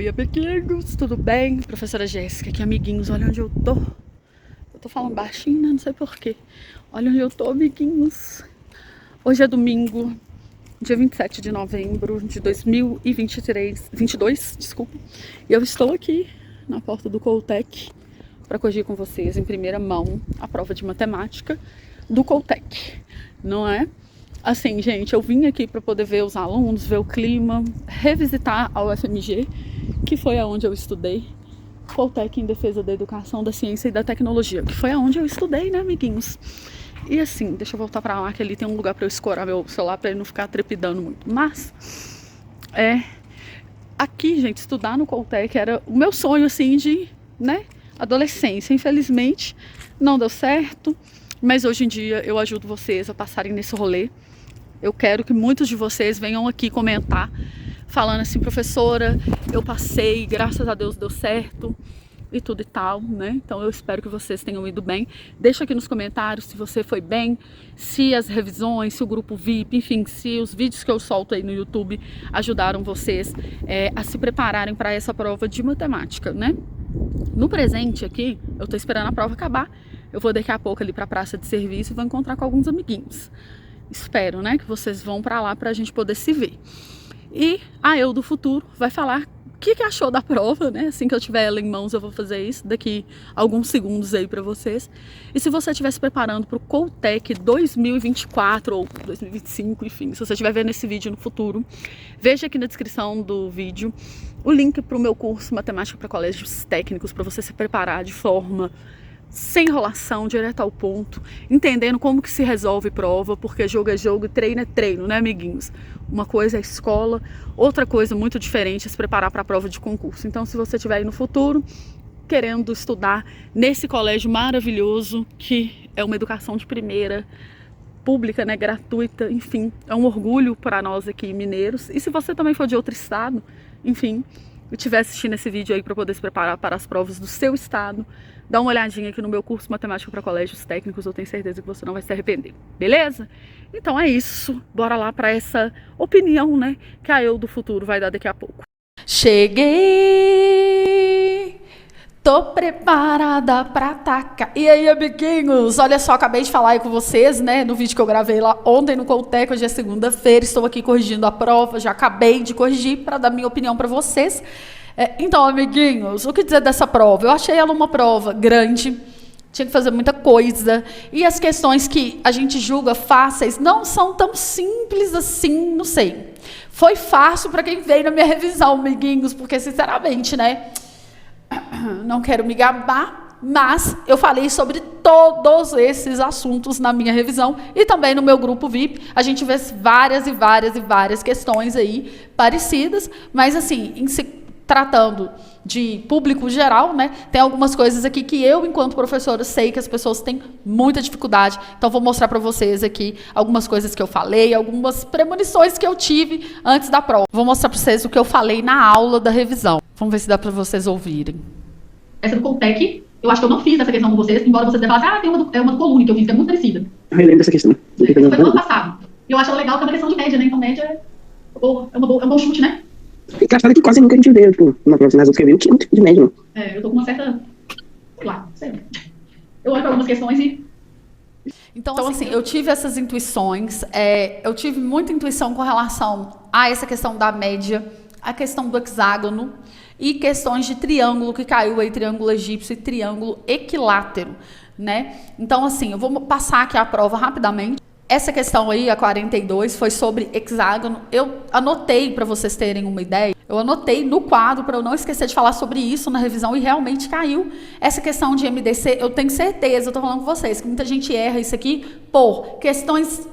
Oi, amiguinhos, tudo bem? Professora Jéssica aqui, amiguinhos, olha onde eu tô. Eu tô falando baixinho, né? Não sei porquê. Olha onde eu tô, amiguinhos. Hoje é domingo, dia 27 de novembro de 2022, desculpa. E eu estou aqui na porta do Coltec para corrigir com vocês em primeira mão a prova de matemática do Coltec, não é? Assim, gente, eu vim aqui para poder ver os alunos, ver o clima, revisitar a UFMG, que foi aonde eu estudei, Coltec em Defesa da Educação, da Ciência e da Tecnologia, que foi aonde eu estudei, né, amiguinhos? E assim, deixa eu voltar para lá, que ali tem um lugar para eu escorar meu celular para ele não ficar trepidando muito. Mas, aqui, gente, estudar no Coltec era o meu sonho, assim, de, né, adolescência. Infelizmente, não deu certo, mas hoje em dia eu ajudo vocês a passarem nesse rolê. Eu quero que muitos de vocês venham aqui comentar, falando assim, professora, eu passei, graças a Deus deu certo e tudo e tal, né? Então eu espero que vocês tenham ido bem. Deixa aqui nos comentários se você foi bem, se as revisões, se o grupo VIP, enfim, se os vídeos que eu solto aí no YouTube ajudaram vocês a se prepararem para essa prova de matemática, né? No presente aqui, eu tô esperando a prova acabar. Eu vou daqui a pouco ali para a praça de serviço e vou encontrar com alguns amiguinhos. Espero, né, que vocês vão para lá para a gente poder se ver. E a Eu do Futuro vai falar o que achou da prova, né? Assim que eu tiver ela em mãos, eu vou fazer isso daqui a alguns segundos aí para vocês. E se você estiver se preparando para o Coltec 2024 ou 2025, enfim, se você estiver vendo esse vídeo no futuro, veja aqui na descrição do vídeo o link para o meu curso Matemática para Colégios Técnicos, para você se preparar de forma sem enrolação, direto ao ponto, entendendo como que se resolve prova, porque jogo é jogo e treino é treino, né, amiguinhos? Uma coisa é escola, outra coisa muito diferente é se preparar para a prova de concurso. Então, se você estiver aí no futuro, querendo estudar nesse colégio maravilhoso, que é uma educação de primeira, pública, né, gratuita, enfim, é um orgulho para nós aqui mineiros. E se você também for de outro estado, enfim, e estiver assistindo esse vídeo aí para poder se preparar para as provas do seu estado, dá uma olhadinha aqui no meu curso Matemática para Colégios Técnicos, eu tenho certeza que você não vai se arrepender, beleza? Então é isso, bora lá para essa opinião, né, que a Eu do Futuro vai dar daqui a pouco. Cheguei! Tô preparada pra atacar. E aí, amiguinhos? Olha só, acabei de falar aí com vocês, né? No vídeo que eu gravei lá ontem no Coltec, hoje é segunda-feira, estou aqui corrigindo a prova, já acabei de corrigir para dar minha opinião para vocês. Então, amiguinhos, o que dizer dessa prova? Eu achei ela uma prova grande, tinha que fazer muita coisa, e as questões que a gente julga fáceis não são tão simples assim, não sei. Foi fácil para quem veio na minha revisão, amiguinhos, porque, sinceramente, né? Não quero me gabar, mas eu falei sobre todos esses assuntos na minha revisão e também no meu grupo VIP. A gente vê várias e várias e várias questões aí parecidas, mas assim, em se tratando de público geral, né, tem algumas coisas aqui que eu, enquanto professora, sei que as pessoas têm muita dificuldade. Então, vou mostrar para vocês aqui algumas coisas que eu falei, algumas premonições que eu tive antes da prova. Vou mostrar para vocês o que eu falei na aula da revisão. Vamos ver se dá para vocês ouvirem. Essa do Coltec, eu acho que eu não fiz essa questão com vocês, embora vocês devem falar, tem uma coluna que eu fiz, que é muito parecida. Eu lembro dessa questão. Foi no ano passado. E eu acho ela legal, que é uma questão de média, né? Então, média é um bom chute, né? Engraçado que quase nunca a gente vê, tipo, uma prova nas outras que eu vi, não tinha muito de média, não. Eu tô com uma certa, sei lá, não sei. Eu olho para algumas questões e... Então assim, eu tive essas intuições, eu tive muita intuição com relação a essa questão da média, a questão do hexágono e questões de triângulo que caiu aí, triângulo egípcio e triângulo equilátero, né? Então assim, eu vou passar aqui a prova rapidamente. Essa questão aí, a 42, foi sobre hexágono. Eu anotei para vocês terem uma ideia. Eu anotei no quadro para eu não esquecer de falar sobre isso na revisão e realmente caiu. Essa questão de MDC, eu tenho certeza, eu tô falando com vocês, que muita gente erra isso aqui por questões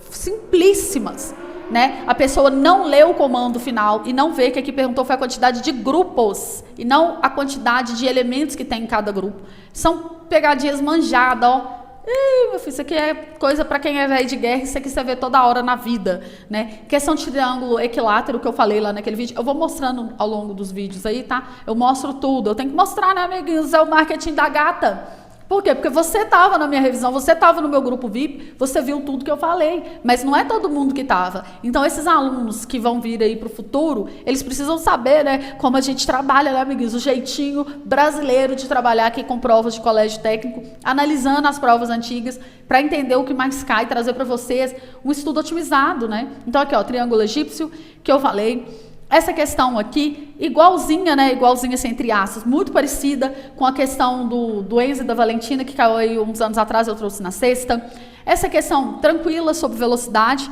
simplíssimas, né? A pessoa não lê o comando final e não vê que aqui perguntou foi a quantidade de grupos e não a quantidade de elementos que tem em cada grupo. São pegadinhas manjadas, ó. Meu filho, isso aqui é coisa para quem é velho de guerra, isso aqui você vê toda hora na vida, né? Questão de triângulo equilátero que eu falei lá naquele vídeo, eu vou mostrando ao longo dos vídeos aí, tá? Eu mostro tudo, eu tenho que mostrar, né, amiguinhos? É o marketing da gata. Por quê? Porque você estava na minha revisão, você estava no meu grupo VIP, você viu tudo que eu falei, mas não é todo mundo que estava. Então, esses alunos que vão vir aí para o futuro, eles precisam saber, né, como a gente trabalha, né, amiguinhos, o jeitinho brasileiro de trabalhar aqui com provas de colégio técnico, analisando as provas antigas, para entender o que mais cai, trazer para vocês um estudo otimizado, né? Então, aqui, ó, triângulo egípcio, que eu falei. Essa questão aqui, igualzinha, né? Igualzinha, assim, entre aspas, muito parecida com a questão do Enzo e da Valentina, que caiu aí uns anos atrás, eu trouxe na sexta. Essa questão tranquila sobre velocidade.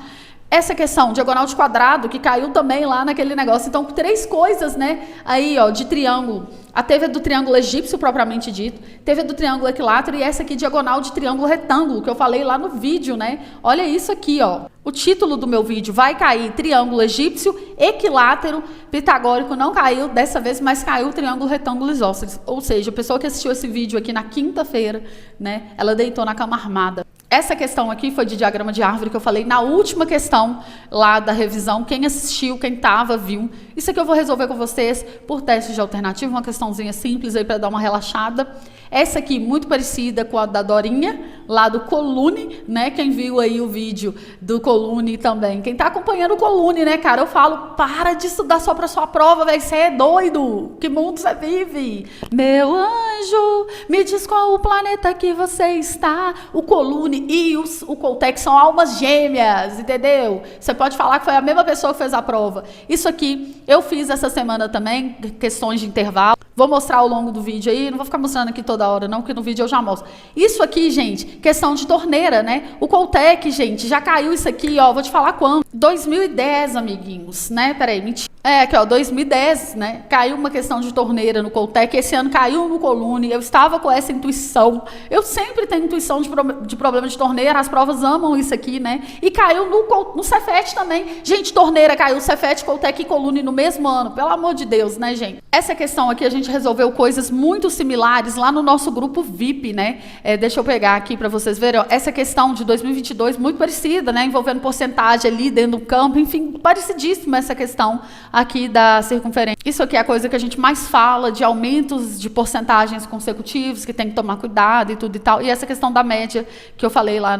Essa questão diagonal de quadrado, que caiu também lá naquele negócio. Então, 3 coisas, né? Aí, ó, de triângulo. Teve a do triângulo egípcio, propriamente dito. Teve a do triângulo equilátero e essa aqui, diagonal de triângulo retângulo, que eu falei lá no vídeo, né? Olha isso aqui, ó. O título do meu vídeo vai cair triângulo egípcio, equilátero, pitagórico não caiu dessa vez, mas caiu o triângulo retângulo isósceles. Ou seja, a pessoa que assistiu esse vídeo aqui na quinta-feira, né? Ela deitou na cama armada. Essa questão aqui foi de diagrama de árvore que eu falei na última questão lá da revisão. Quem assistiu, quem estava, viu. Isso aqui eu vou resolver com vocês por teste de alternativa, uma questãozinha simples aí para dar uma relaxada. Essa aqui muito parecida com a da Dorinha, lá do Colune, né? Quem viu aí o vídeo do Colune também. Quem está acompanhando o Colune, né, cara? Eu falo, para de estudar só para sua prova, velho. Você é doido. Que mundo você vive? Meu anjo, me diz qual o planeta que você está. O Colune e o Coltec são almas gêmeas, entendeu? Você pode falar que foi a mesma pessoa que fez a prova. Isso aqui eu fiz essa semana também, questões de intervalo. Vou mostrar ao longo do vídeo aí, não vou ficar mostrando aqui toda hora não, porque no vídeo eu já mostro. Isso aqui, gente, questão de torneira, né? O Coltec, gente, já caiu isso aqui, ó, vou te falar quando. 2010, amiguinhos, né? Peraí, mentira. Aqui, ó, 2010, né? Caiu uma questão de torneira no Coltec, esse ano caiu no Colune, eu estava com essa intuição. Eu sempre tenho intuição de problema de torneira, as provas amam isso aqui, né? E caiu no Cefet também. Gente, torneira caiu, Cefet, Coltec e Colune no mesmo ano, pelo amor de Deus, né, gente? Essa questão aqui, a gente resolveu coisas muito similares lá no nosso grupo VIP, né? Deixa eu pegar aqui para vocês verem, ó, essa questão de 2022, muito parecida, né? Envolvendo porcentagem ali dentro do campo, enfim, parecidíssima essa questão aqui da circunferência. Isso aqui é a coisa que a gente mais fala, de aumentos de porcentagens consecutivos, que tem que tomar cuidado e tudo e tal. E essa questão da média, que eu falei lá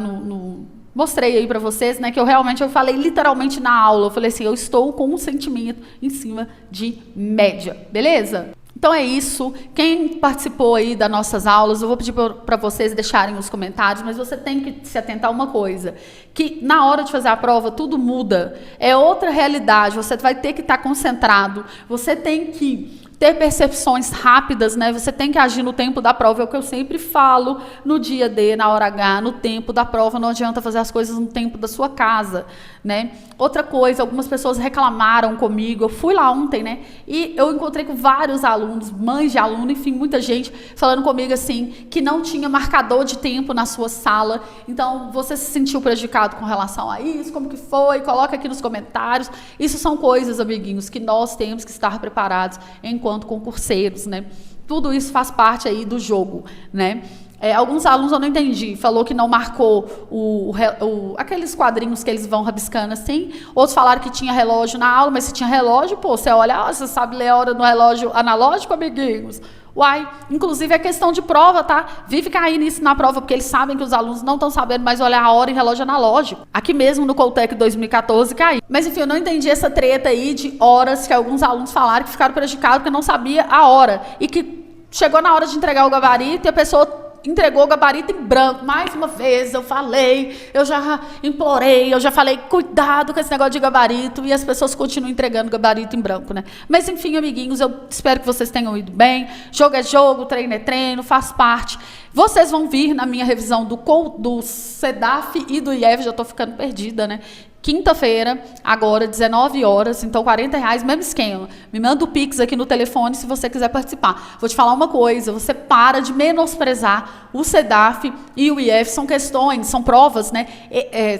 mostrei aí para vocês, né, que eu falei literalmente na aula, eu falei assim, eu estou com um sentimento em cima de média, beleza? Então é isso, quem participou aí das nossas aulas, eu vou pedir para vocês deixarem os comentários, mas você tem que se atentar a uma coisa, que na hora de fazer a prova tudo muda, é outra realidade, você vai ter que estar concentrado, você tem que ter percepções rápidas, né? Você tem que agir no tempo da prova, é o que eu sempre falo, no dia D, na hora H, no tempo da prova, não adianta fazer as coisas no tempo da sua casa, né? Outra coisa, algumas pessoas reclamaram comigo, eu fui lá ontem, né? E eu encontrei com vários alunos, mães de aluno, enfim, muita gente falando comigo assim, que não tinha marcador de tempo na sua sala, então você se sentiu prejudicado com relação a isso, como que foi? Coloca aqui nos comentários. Isso são coisas, amiguinhos, que nós temos que estar preparados enquanto concurseiros, né? Tudo isso faz parte aí do jogo, né? Alguns alunos eu não entendi, falou que não marcou aqueles quadrinhos que eles vão rabiscando assim, outros falaram que tinha relógio na aula, mas se tinha relógio, pô, você olha, você sabe ler a hora no relógio analógico, amiguinhos? Uai, inclusive é questão de prova, tá? Vive caindo isso na prova, porque eles sabem que os alunos não estão sabendo mais olhar a hora em relógio analógico. Aqui mesmo no Coltec 2014 caiu. Mas enfim, eu não entendi essa treta aí de horas que alguns alunos falaram que ficaram prejudicados porque não sabia a hora. E que chegou na hora de entregar o gabarito e a pessoa entregou o gabarito em branco. Mais uma vez eu falei, eu já implorei, eu já falei, cuidado com esse negócio de gabarito, e as pessoas continuam entregando gabarito em branco, né? Mas enfim, amiguinhos, eu espero que vocês tenham ido bem. Jogo é jogo, treino é treino, faz parte. Vocês vão vir na minha revisão do CEDAF e do IEF, já estou ficando perdida, né? Quinta-feira, agora, 19 horas, então R$40, mesmo esquema. Me manda o Pix aqui no telefone se você quiser participar. Vou te falar uma coisa, você para de menosprezar o CEDAF e o IEF, são questões, são provas, né?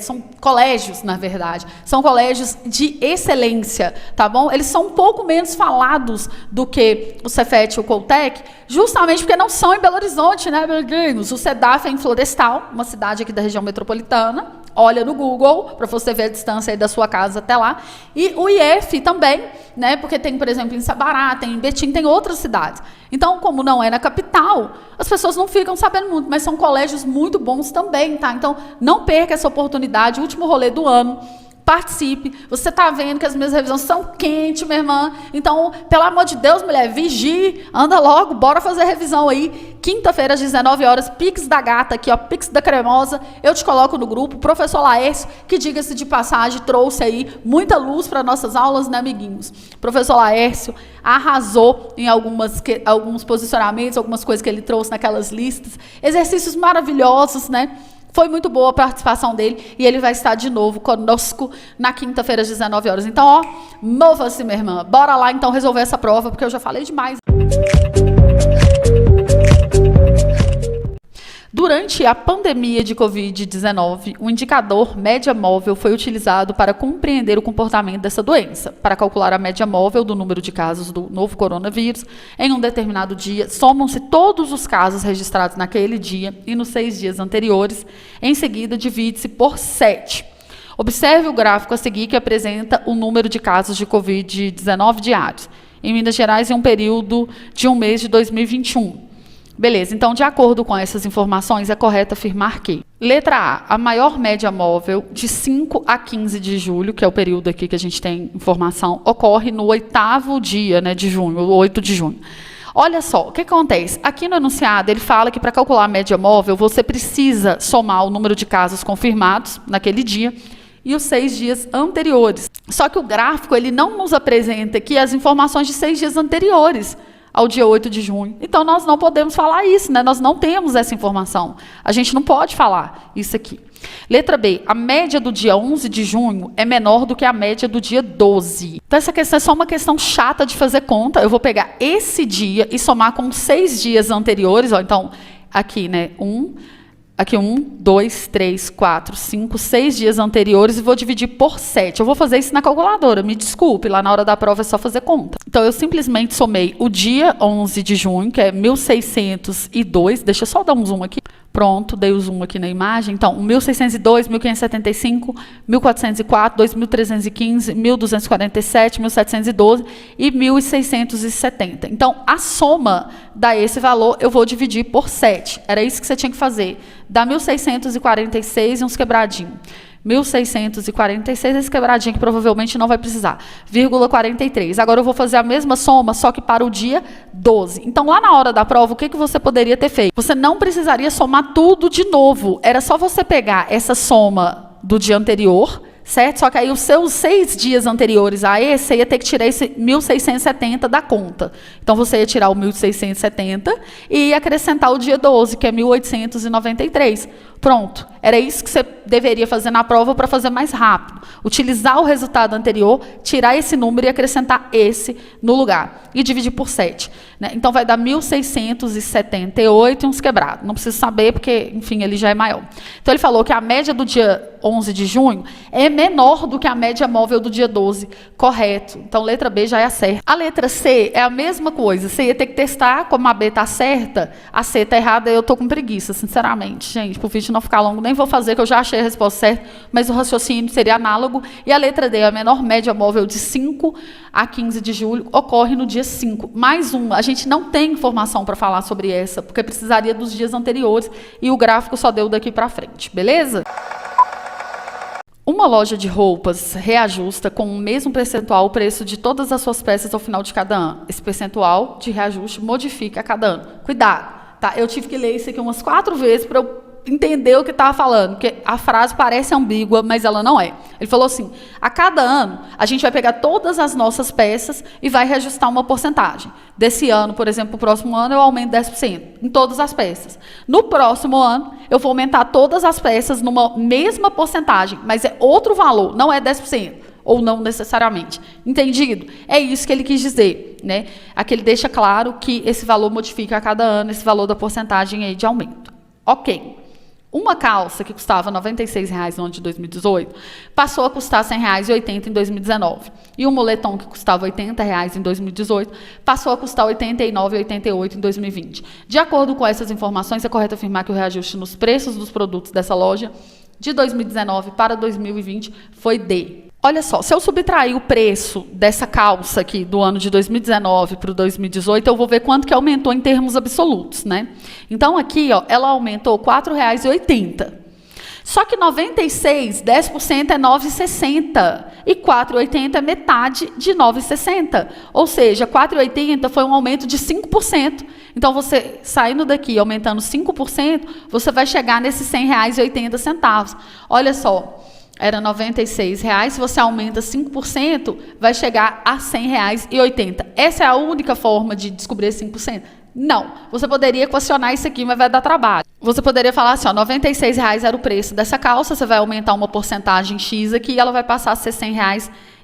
São colégios, na verdade. São colégios de excelência, tá bom? Eles são um pouco menos falados do que o Cefet e o Coltec, justamente porque não são em Belo Horizonte, né, amiguinhos? O CEDAF é em Florestal, uma cidade aqui da região metropolitana. olha no Google para você ver a distância aí da sua casa até lá. E o IF também, né? Porque tem, por exemplo, em Sabará, tem em Betim, tem outras cidades. Então, como não é na capital, as pessoas não ficam sabendo muito, mas são colégios muito bons também, tá? Então, não perca essa oportunidade, último rolê do ano. Participe. Você está vendo que as minhas revisões são quentes, minha irmã. Então, pelo amor de Deus, mulher, vigie, anda logo, bora fazer revisão aí. Quinta-feira, às 19 horas, Pix da Gata aqui, ó, Pix da Cremosa. Eu te coloco no grupo. Professor Laércio, que diga-se de passagem, trouxe aí muita luz para nossas aulas, né, amiguinhos? Professor Laércio arrasou em alguns posicionamentos, algumas coisas que ele trouxe naquelas listas. Exercícios maravilhosos, né? Foi muito boa a participação dele e ele vai estar de novo conosco na quinta-feira às 19 horas. Então, ó, mova-se, minha irmã. Bora lá, então, resolver essa prova, porque eu já falei demais. Durante a pandemia de Covid-19, o indicador média móvel foi utilizado para compreender o comportamento dessa doença. Para calcular a média móvel do número de casos do novo coronavírus, em um determinado dia, somam-se todos os casos registrados naquele dia e nos 6 dias anteriores. Em seguida, divide-se por 7. Observe o gráfico a seguir, que apresenta o número de casos de Covid-19 diários, em Minas Gerais, em um período de um mês de 2021. Beleza, então, de acordo com essas informações, é correto afirmar que: letra A maior média móvel de 5 a 15 de julho, que é o período aqui que a gente tem informação, ocorre no 8º dia, né, de junho, o 8 de junho. Olha só, o que acontece? Aqui no enunciado, ele fala que para calcular a média móvel, você precisa somar o número de casos confirmados naquele dia e os 6 dias anteriores. Só que o gráfico, ele não nos apresenta aqui as informações de 6 dias anteriores ao dia 8 de junho. Então, nós não podemos falar isso, né? Nós não temos essa informação. A gente não pode falar isso aqui. Letra B, a média do dia 11 de junho é menor do que a média do dia 12. Então, essa questão é só uma questão chata de fazer conta. Eu vou pegar esse dia e somar com 6 dias anteriores. Ó, então, aqui, né? 1, 2, 3, 4, 5, 6 dias anteriores e vou dividir por 7. Eu vou fazer isso na calculadora, me desculpe, lá na hora da prova é só fazer conta. Então, eu simplesmente somei o dia 11 de junho, que é 1602, deixa eu só dar um zoom aqui. Pronto, dei o zoom aqui na imagem. Então, 1602, 1575, 1404, 2315, 1247, 1712 e 1670. Então, a soma dá esse valor, eu vou dividir por 7. Era isso que você tinha que fazer. Dá 1646 e uns quebradinhos. 1646, esse quebradinho que provavelmente não vai precisar, 43. Agora eu vou fazer a mesma soma, só que para o dia 12. Então, lá na hora da prova, o que você poderia ter feito? Você não precisaria somar tudo de novo. Era só você pegar essa soma do dia anterior, certo? Só que aí os seus 6 dias anteriores a esse, você ia ter que tirar esse 1670 da conta. Então, você ia tirar o 1670 e ia acrescentar o dia 12, que é 1893. Pronto. Era isso que você deveria fazer na prova para fazer mais rápido. Utilizar o resultado anterior, tirar esse número e acrescentar esse no lugar. E dividir por 7. Né? Então, vai dar 1678 e uns quebrados. Não preciso saber, porque, enfim, ele já é maior. Então, ele falou que a média do dia 11 de junho é menor do que a média móvel do dia 12. Correto. Então, letra B já é a certa. A letra C é a mesma coisa. Você ia ter que testar como a B está certa, a C está errada, eu estou com preguiça, sinceramente. Gente, para o vídeo não ficar longo, nem vou fazer, que eu já achei a resposta certa, mas o raciocínio seria análogo. E a letra D, a menor média móvel de 5 a 15 de julho, ocorre no dia 5. Mais uma, a gente não tem informação para falar sobre essa, porque precisaria dos dias anteriores, e o gráfico só deu daqui para frente, beleza? Uma loja de roupas reajusta com o mesmo percentual o preço de todas as suas peças ao final de cada ano. Esse percentual de reajuste modifica a cada ano. Cuidado, tá? Eu tive que ler isso aqui umas 4 vezes para eu entender o que estava falando, porque a frase parece ambígua, mas ela não é. Ele falou assim: a cada ano, a gente vai pegar todas as nossas peças e vai reajustar uma porcentagem. Desse ano, por exemplo, o próximo ano, eu aumento 10% em todas as peças. No próximo ano, eu vou aumentar todas as peças numa mesma porcentagem, mas é outro valor, não é 10%. Ou não necessariamente. Entendido? É isso que ele quis dizer, né? Aqui ele deixa claro que esse valor modifica a cada ano, esse valor da porcentagem aí de aumento. Ok. Uma calça que custava R$ 96,00 no ano de 2018, passou a custar R$ 100,80 em 2019. E um moletom que custava R$ 80,00 em 2018, passou a custar R$ 89,88 em 2020. De acordo com essas informações, é correto afirmar que o reajuste nos preços dos produtos dessa loja de 2019 para 2020 foi D. Olha só, se eu subtrair o preço dessa calça aqui do ano de 2019 para o 2018, eu vou ver quanto que aumentou em termos absolutos, né? Então aqui, ó, ela aumentou R$ 4,80. Só que 96, 10% é 9,60 e 4,80 é metade de 9,60. Ou seja, 4,80 foi um aumento de 5%. Então, você saindo daqui, aumentando 5%, você vai chegar nesses R$ 100,80. Olha só, era R$ 96,00, se você aumenta 5%, vai chegar a R$ 100,80. Essa é a única forma de descobrir esse 5%? Não. Você poderia equacionar isso aqui, mas vai dar trabalho. Você poderia falar assim, ó, R$ 96,00 era o preço dessa calça, você vai aumentar uma porcentagem X aqui e ela vai passar a ser R$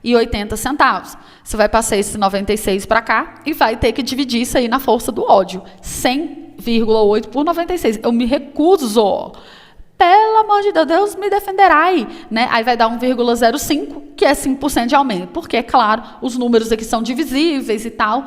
100,80. Você vai passar esse 96 para cá e vai ter que dividir isso aí na força do ódio. 100,8 por 96. Eu me recuso. Pelo amor de Deus, me defenderá aí, né? Aí vai dar 1,05, que é 5% de aumento. Porque, é claro, os números aqui são divisíveis e tal.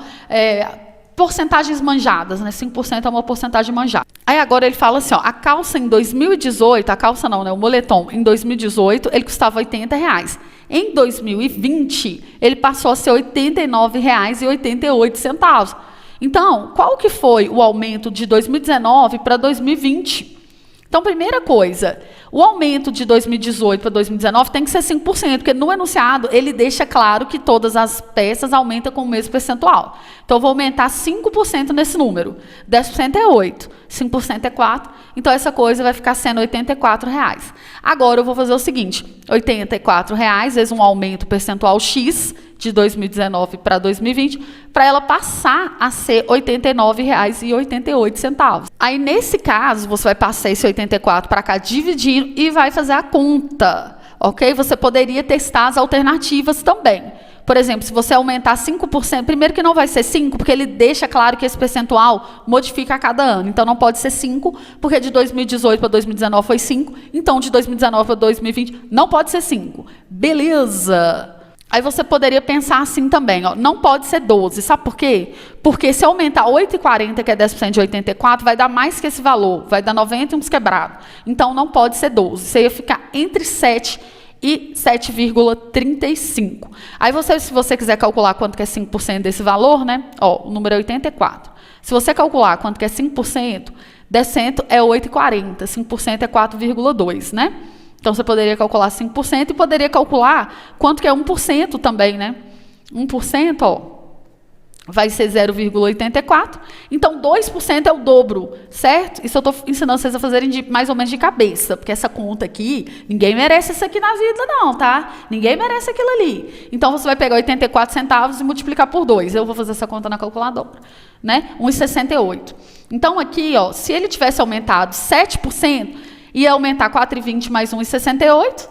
Porcentagens manjadas, né? 5% é uma porcentagem manjada. Aí agora ele fala assim, ó, a calça em 2018, a calça não, né? O moletom em 2018, ele custava R$ 80,00. Em 2020, ele passou a ser R$ 89,88. Então, qual que foi o aumento de 2019 para 2020? Então, primeira coisa, o aumento de 2018 para 2019 tem que ser 5%, porque no enunciado ele deixa claro que todas as peças aumentam com o mesmo percentual. Então, eu vou aumentar 5% nesse número. 10% é 8, 5% é 4, então essa coisa vai ficar sendo R$ 84,00. Agora, eu vou fazer o seguinte, R$ 84,00 vezes um aumento percentual X, de 2019 para 2020, para ela passar a ser R$ 89,88. Aí, nesse caso, você vai passar esse 84 para cá, dividindo, e vai fazer a conta, ok? Você poderia testar as alternativas também. Por exemplo, se você aumentar 5%, primeiro que não vai ser 5%, porque ele deixa claro que esse percentual modifica a cada ano. Então, não pode ser 5%, porque de 2018 para 2019 foi 5%, então de 2019 para 2020 não pode ser 5%. Beleza! Aí você poderia pensar assim também, ó, não pode ser 12, sabe por quê? Porque se aumentar 8,40, que é 10% de 84, vai dar mais que esse valor, vai dar 90 e uns quebrados. Então, não pode ser 12, você ia ficar entre 7 e 7,35. Aí, se você quiser calcular quanto que é 5% desse valor, né? Ó, o número é 84. Se você calcular quanto que é 5%, 10% é 8,40, 5% é 4,2, né? Então, você poderia calcular 5% e poderia calcular quanto que é 1% também, né? 1%, ó, vai ser 0,84. Então, 2% é o dobro, certo? Isso eu estou ensinando vocês a fazerem mais ou menos de cabeça, porque essa conta aqui, ninguém merece isso aqui na vida não, tá? Ninguém merece aquilo ali. Então, você vai pegar 84 centavos e multiplicar por 2. Eu vou fazer essa conta na calculadora, né? 1,68. Então, aqui, ó, se ele tivesse aumentado 7%, ia aumentar 4,20 mais 1,68,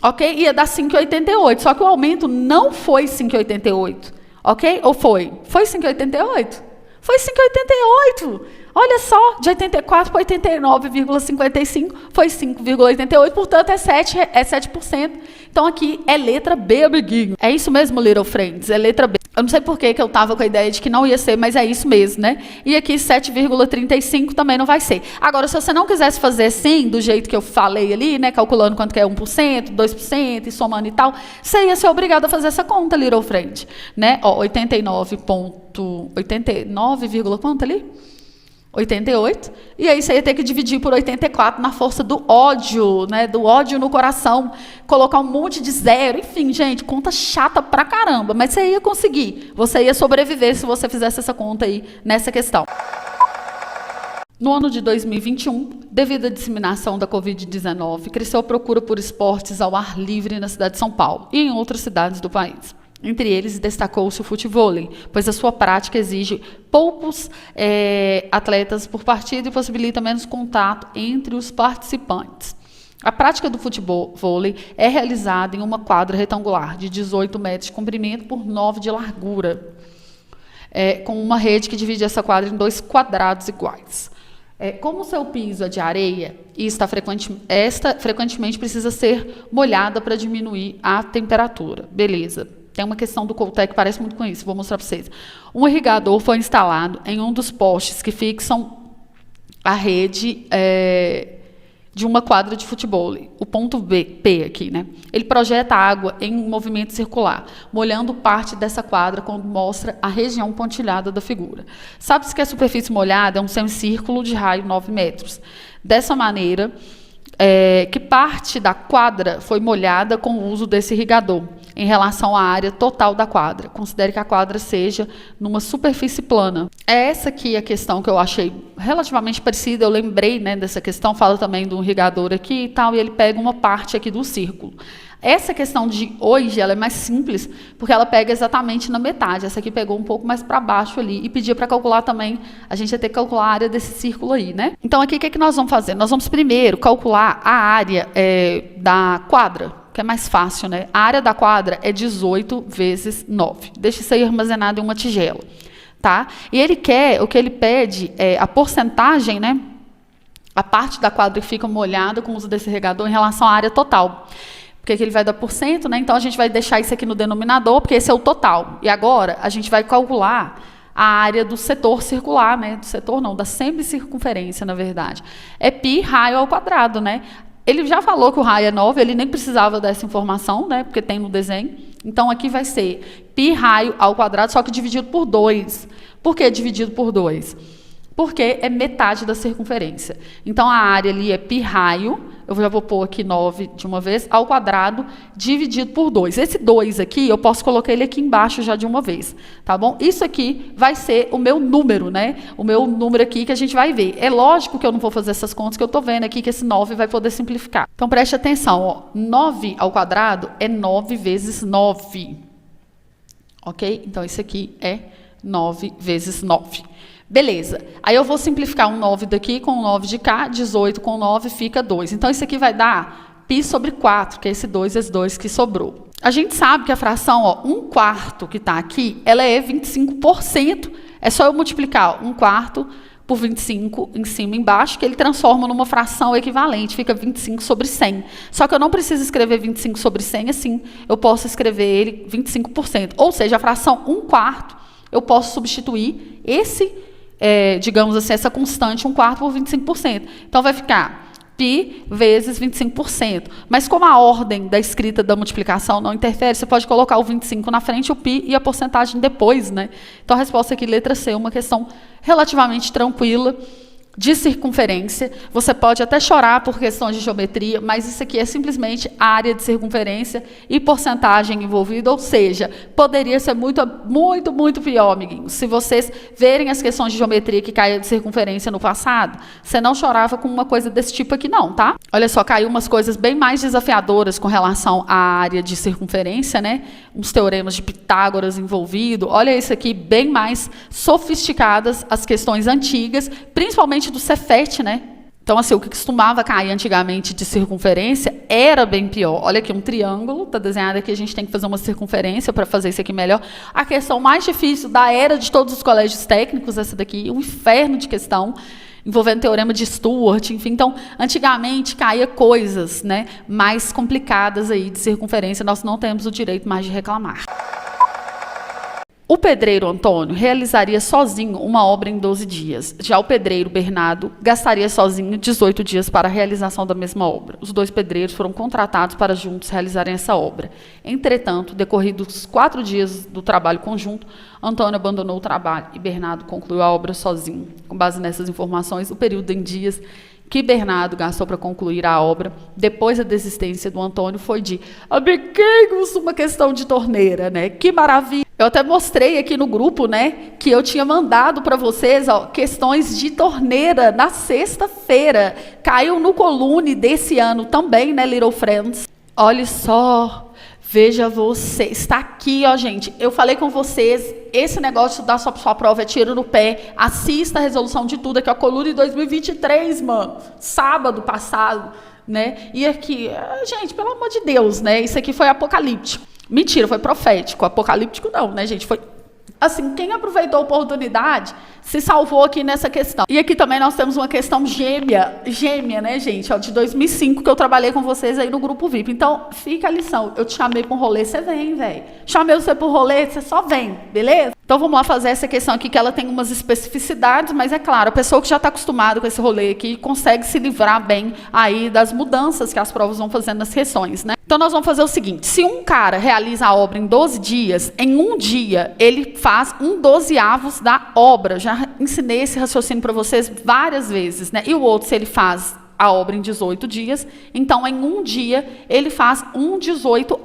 ok? Ia dar 5,88, só que o aumento não foi 5,88, ok? Ou foi? Foi 5,88? Foi 5,88. Olha só, de 84 para 89,55 foi 5,88, portanto é 7%. Então aqui é letra B, amiguinho. É isso mesmo, Little Friends, é letra B. Eu não sei por que eu estava com a ideia de que não ia ser, mas é isso mesmo, né? E aqui 7,35 também não vai ser. Agora, se você não quisesse fazer assim, do jeito que eu falei ali, né? Calculando quanto que é 1%, 2% e somando e tal, você ia ser obrigado a fazer essa conta, Little Friend, né? Ó, 89, quanto ali? 88, e aí você ia ter que dividir por 84 na força do ódio, né, do ódio no coração, colocar um monte de zero, enfim, gente, conta chata pra caramba, mas você ia conseguir, você ia sobreviver se você fizesse essa conta aí, nessa questão. No ano de 2021, devido à disseminação da Covid-19, cresceu a procura por esportes ao ar livre na cidade de São Paulo e em outras cidades do país. Entre eles, destacou-se o futevôlei, pois a sua prática exige poucos atletas por partida e possibilita menos contato entre os participantes. A prática do futevôlei é realizada em uma quadra retangular de 18 metros de comprimento por 9 de largura, com uma rede que divide essa quadra em 2 quadrados iguais. Como o seu piso é de areia e esta frequentemente precisa ser molhada para diminuir a temperatura. Beleza. Tem uma questão do Coutec que parece muito com isso, vou mostrar para vocês. Um irrigador foi instalado em um dos postes que fixam a rede de uma quadra de futebol, o ponto P aqui, né? Ele projeta água em um movimento circular, molhando parte dessa quadra quando mostra a região pontilhada da figura. Sabe-se que a superfície molhada é um semicírculo de raio 9 metros. Dessa maneira, que parte da quadra foi molhada com o uso desse irrigador, em relação à área total da quadra. Considere que a quadra seja numa superfície plana. É essa aqui a questão que eu achei relativamente parecida, eu lembrei, né, dessa questão, fala também do irrigador aqui e tal, e ele pega uma parte aqui do círculo. Essa questão de hoje, ela é mais simples, porque ela pega exatamente na metade. Essa aqui pegou um pouco mais para baixo ali, e pedia para calcular também, a gente ia ter que calcular a área desse círculo aí, né? Então, aqui, o que é que nós vamos fazer? Nós vamos primeiro calcular a área da quadra, que é mais fácil, né? A área da quadra é 18 vezes 9. Deixa isso aí armazenado em uma tigela, tá? E ele quer, o que ele pede é a porcentagem, né? A parte da quadra que fica molhada com o uso desse irrigador em relação à área total. Porque aqui ele vai dar por cento, né? Então a gente vai deixar isso aqui no denominador, porque esse é o total. E agora a gente vai calcular a área do setor circular, né? Do setor não, da semicircunferência, na verdade. É π raio ao quadrado, né? Ele já falou que o raio é 9, ele nem precisava dessa informação, né? Porque tem no desenho. Então aqui vai ser π raio ao quadrado, só que dividido por 2. Por que dividido por 2? Porque é metade da circunferência. Então, a área ali é π raio, eu já vou pôr aqui 9 de uma vez, ao quadrado, dividido por 2. Esse 2 aqui, eu posso colocar ele aqui embaixo já de uma vez, tá bom? Isso aqui vai ser o meu número, né? O meu número aqui que a gente vai ver. É lógico que eu não vou fazer essas contas, que eu estou vendo aqui que esse 9 vai poder simplificar. Então, preste atenção, ó. 9 ao quadrado é 9 vezes 9. Ok? Então, isso aqui é 9 vezes 9. Beleza. Aí eu vou simplificar um 9 daqui com um 9 de cá, 18 com 9 fica 2. Então, isso aqui vai dar π sobre 4, que é esse 2 que sobrou. A gente sabe que a fração, ó, 1/4 que está aqui, ela é 25%. É só eu multiplicar 1/4 por 25 em cima e embaixo, que ele transforma numa fração equivalente, fica 25 sobre 100. Só que eu não preciso escrever 25 sobre 100 assim, eu posso escrever ele 25%. Ou seja, a fração 1/4, eu posso substituir digamos assim, essa constante 1/4 por 25%. Então, vai ficar π vezes 25%. Mas como a ordem da escrita da multiplicação não interfere, você pode colocar o 25 na frente, o π e a porcentagem depois, né? Então, a resposta aqui, letra C, uma questão relativamente tranquila, de circunferência. Você pode até chorar por questões de geometria, mas isso aqui é simplesmente a área de circunferência e porcentagem envolvida, ou seja, poderia ser muito, muito, muito pior, amiguinhos. Se vocês verem as questões de geometria que caíam de circunferência no passado, você não chorava com uma coisa desse tipo aqui não, tá? Olha só, caiu umas coisas bem mais desafiadoras com relação à área de circunferência, né? Uns teoremas de Pitágoras envolvido. Olha isso aqui, bem mais sofisticadas as questões antigas, principalmente do Cefet, né? Então, assim, o que costumava cair antigamente de circunferência era bem pior. Olha aqui, um triângulo, está desenhado aqui, a gente tem que fazer uma circunferência para fazer isso aqui melhor. A questão mais difícil da era de todos os colégios técnicos, essa daqui, um inferno de questão, envolvendo teorema de Stewart, enfim. Então, antigamente caía coisas, né, mais complicadas aí de circunferência, nós não temos o direito mais de reclamar. O pedreiro Antônio realizaria sozinho uma obra em 12 dias. Já o pedreiro Bernardo gastaria sozinho 18 dias para a realização da mesma obra. Os dois pedreiros foram contratados para juntos realizarem essa obra. Entretanto, decorridos 4 dias do trabalho conjunto, Antônio abandonou o trabalho e Bernardo concluiu a obra sozinho. Com base nessas informações, o período em dias que Bernardo gastou para concluir a obra, depois da desistência do Antônio, foi de amiguinhos, uma questão de torneira, né? Que maravilha! Eu até mostrei aqui no grupo, né, que eu tinha mandado para vocês, ó, questões de torneira na sexta-feira. Caiu no Colune desse ano também, né, Little Friends? Olha só, veja você, está aqui, ó, gente. Eu falei com vocês, esse negócio da sua prova é tiro no pé. Assista a resolução de tudo aqui, ó, Colune 2023, mano. Sábado passado, né? E aqui, gente, pelo amor de Deus, né? Isso aqui foi apocalíptico. Mentira, foi profético. Apocalíptico não, né, gente? Foi assim, quem aproveitou a oportunidade se salvou aqui nessa questão. E aqui também nós temos uma questão gêmea, né, gente? Ó, de 2005, que eu trabalhei com vocês aí no grupo VIP. Então, fica a lição. Eu te chamei para um rolê, você vem, velho. Chamei você para um rolê, você só vem, beleza? Então vamos lá fazer essa questão aqui, que ela tem umas especificidades, mas é claro, a pessoa que já está acostumada com esse rolê aqui consegue se livrar bem aí das mudanças que as provas vão fazendo nas questões, né? Então nós vamos fazer o seguinte: se um cara realiza a obra em 12 dias, em um dia ele faz 1/12 da obra. Já ensinei esse raciocínio para vocês várias vezes, né? E o outro, se ele faz a obra em 18 dias, então em um dia ele faz 1/18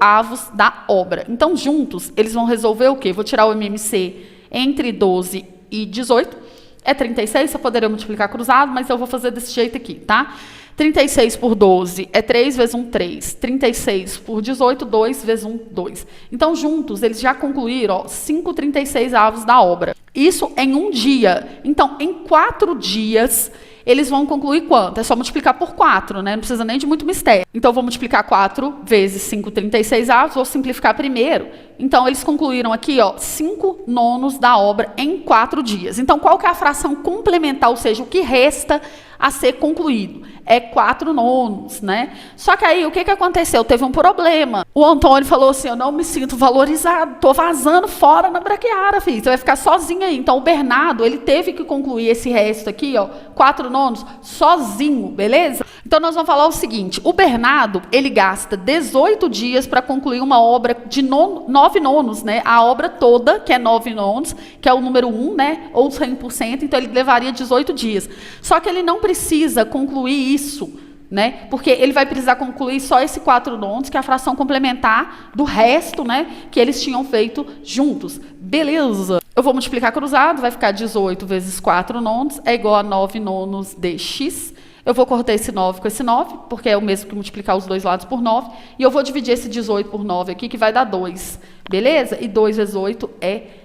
da obra. Então juntos eles vão resolver o quê? Vou tirar o MMC entre 12 e 18, é 36, eu poderia multiplicar cruzado, mas eu vou fazer desse jeito aqui, tá? 36 por 12 é 3 vezes 1, 3. 36 por 18, 2 vezes 1, 2. Então, juntos, eles já concluíram 5/36 da obra. Isso em um dia. Então, em 4 dias, eles vão concluir quanto? É só multiplicar por 4, né? Não precisa nem de muito mistério. Então, vou multiplicar 4 vezes 5/36, vou simplificar primeiro. Então, eles concluíram aqui, 5/9 da obra em 4 dias. Então, qual que é a fração complementar, ou seja, o que resta a ser concluído? É 4/9, né? Só que aí, o que aconteceu? Teve um problema. O Antônio falou assim, eu não me sinto valorizado, estou vazando fora na braquiara, filho. Você vai ficar sozinho aí. Então, o Bernardo, ele teve que concluir esse resto aqui, 4/9, sozinho, beleza? Então, nós vamos falar o seguinte, o Bernardo, ele gasta 18 dias para concluir uma obra de 9/9, né? A obra toda, que é 9/9, que é o número 1, né? Ou 100%, então ele levaria 18 dias. Só que ele não precisa concluir isso, né? Porque ele vai precisar concluir só esse 4/9, que é a fração complementar do resto, né? Que eles tinham feito juntos. Beleza. Eu vou multiplicar cruzado, vai ficar 18 vezes 4/9 é igual a 9/9 de x. Eu vou cortar esse 9 com esse 9, porque é o mesmo que multiplicar os dois lados por 9. E eu vou dividir esse 18 por 9 aqui, que vai dar 2. Beleza? E 2 vezes 8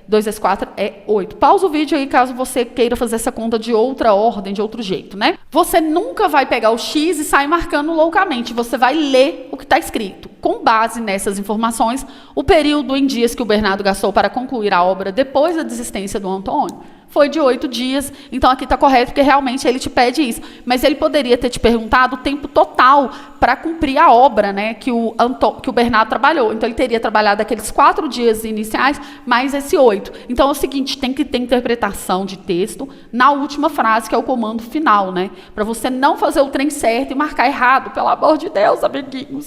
2 vezes 4 é 8. Pausa o vídeo aí, caso você queira fazer essa conta de outra ordem, de outro jeito, né? Você nunca vai pegar o x e sair marcando loucamente. Você vai ler o que está escrito. Com base nessas informações, o período em dias que o Bernardo gastou para concluir a obra depois da desistência do Antônio foi de 8 dias, então aqui está correto, porque realmente ele te pede isso. Mas ele poderia ter te perguntado o tempo total para cumprir a obra, né, que o Bernardo trabalhou. Então, ele teria trabalhado aqueles 4 dias iniciais, mais esse 8. Então, é o seguinte, tem que ter interpretação de texto na última frase, que é o comando final, né, para você não fazer o trem certo e marcar errado, pelo amor de Deus, amiguinhos.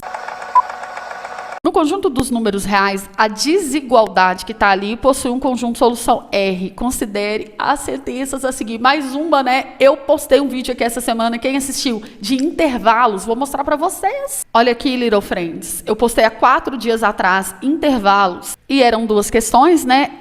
No conjunto dos números reais, a desigualdade que está ali possui um conjunto solução R. Considere as sentenças a seguir. Mais uma, né? Eu postei um vídeo aqui essa semana, quem assistiu, de intervalos. Vou mostrar para vocês. Olha aqui, little friends. Eu postei há 4 dias atrás intervalos. E eram 2 questões, né?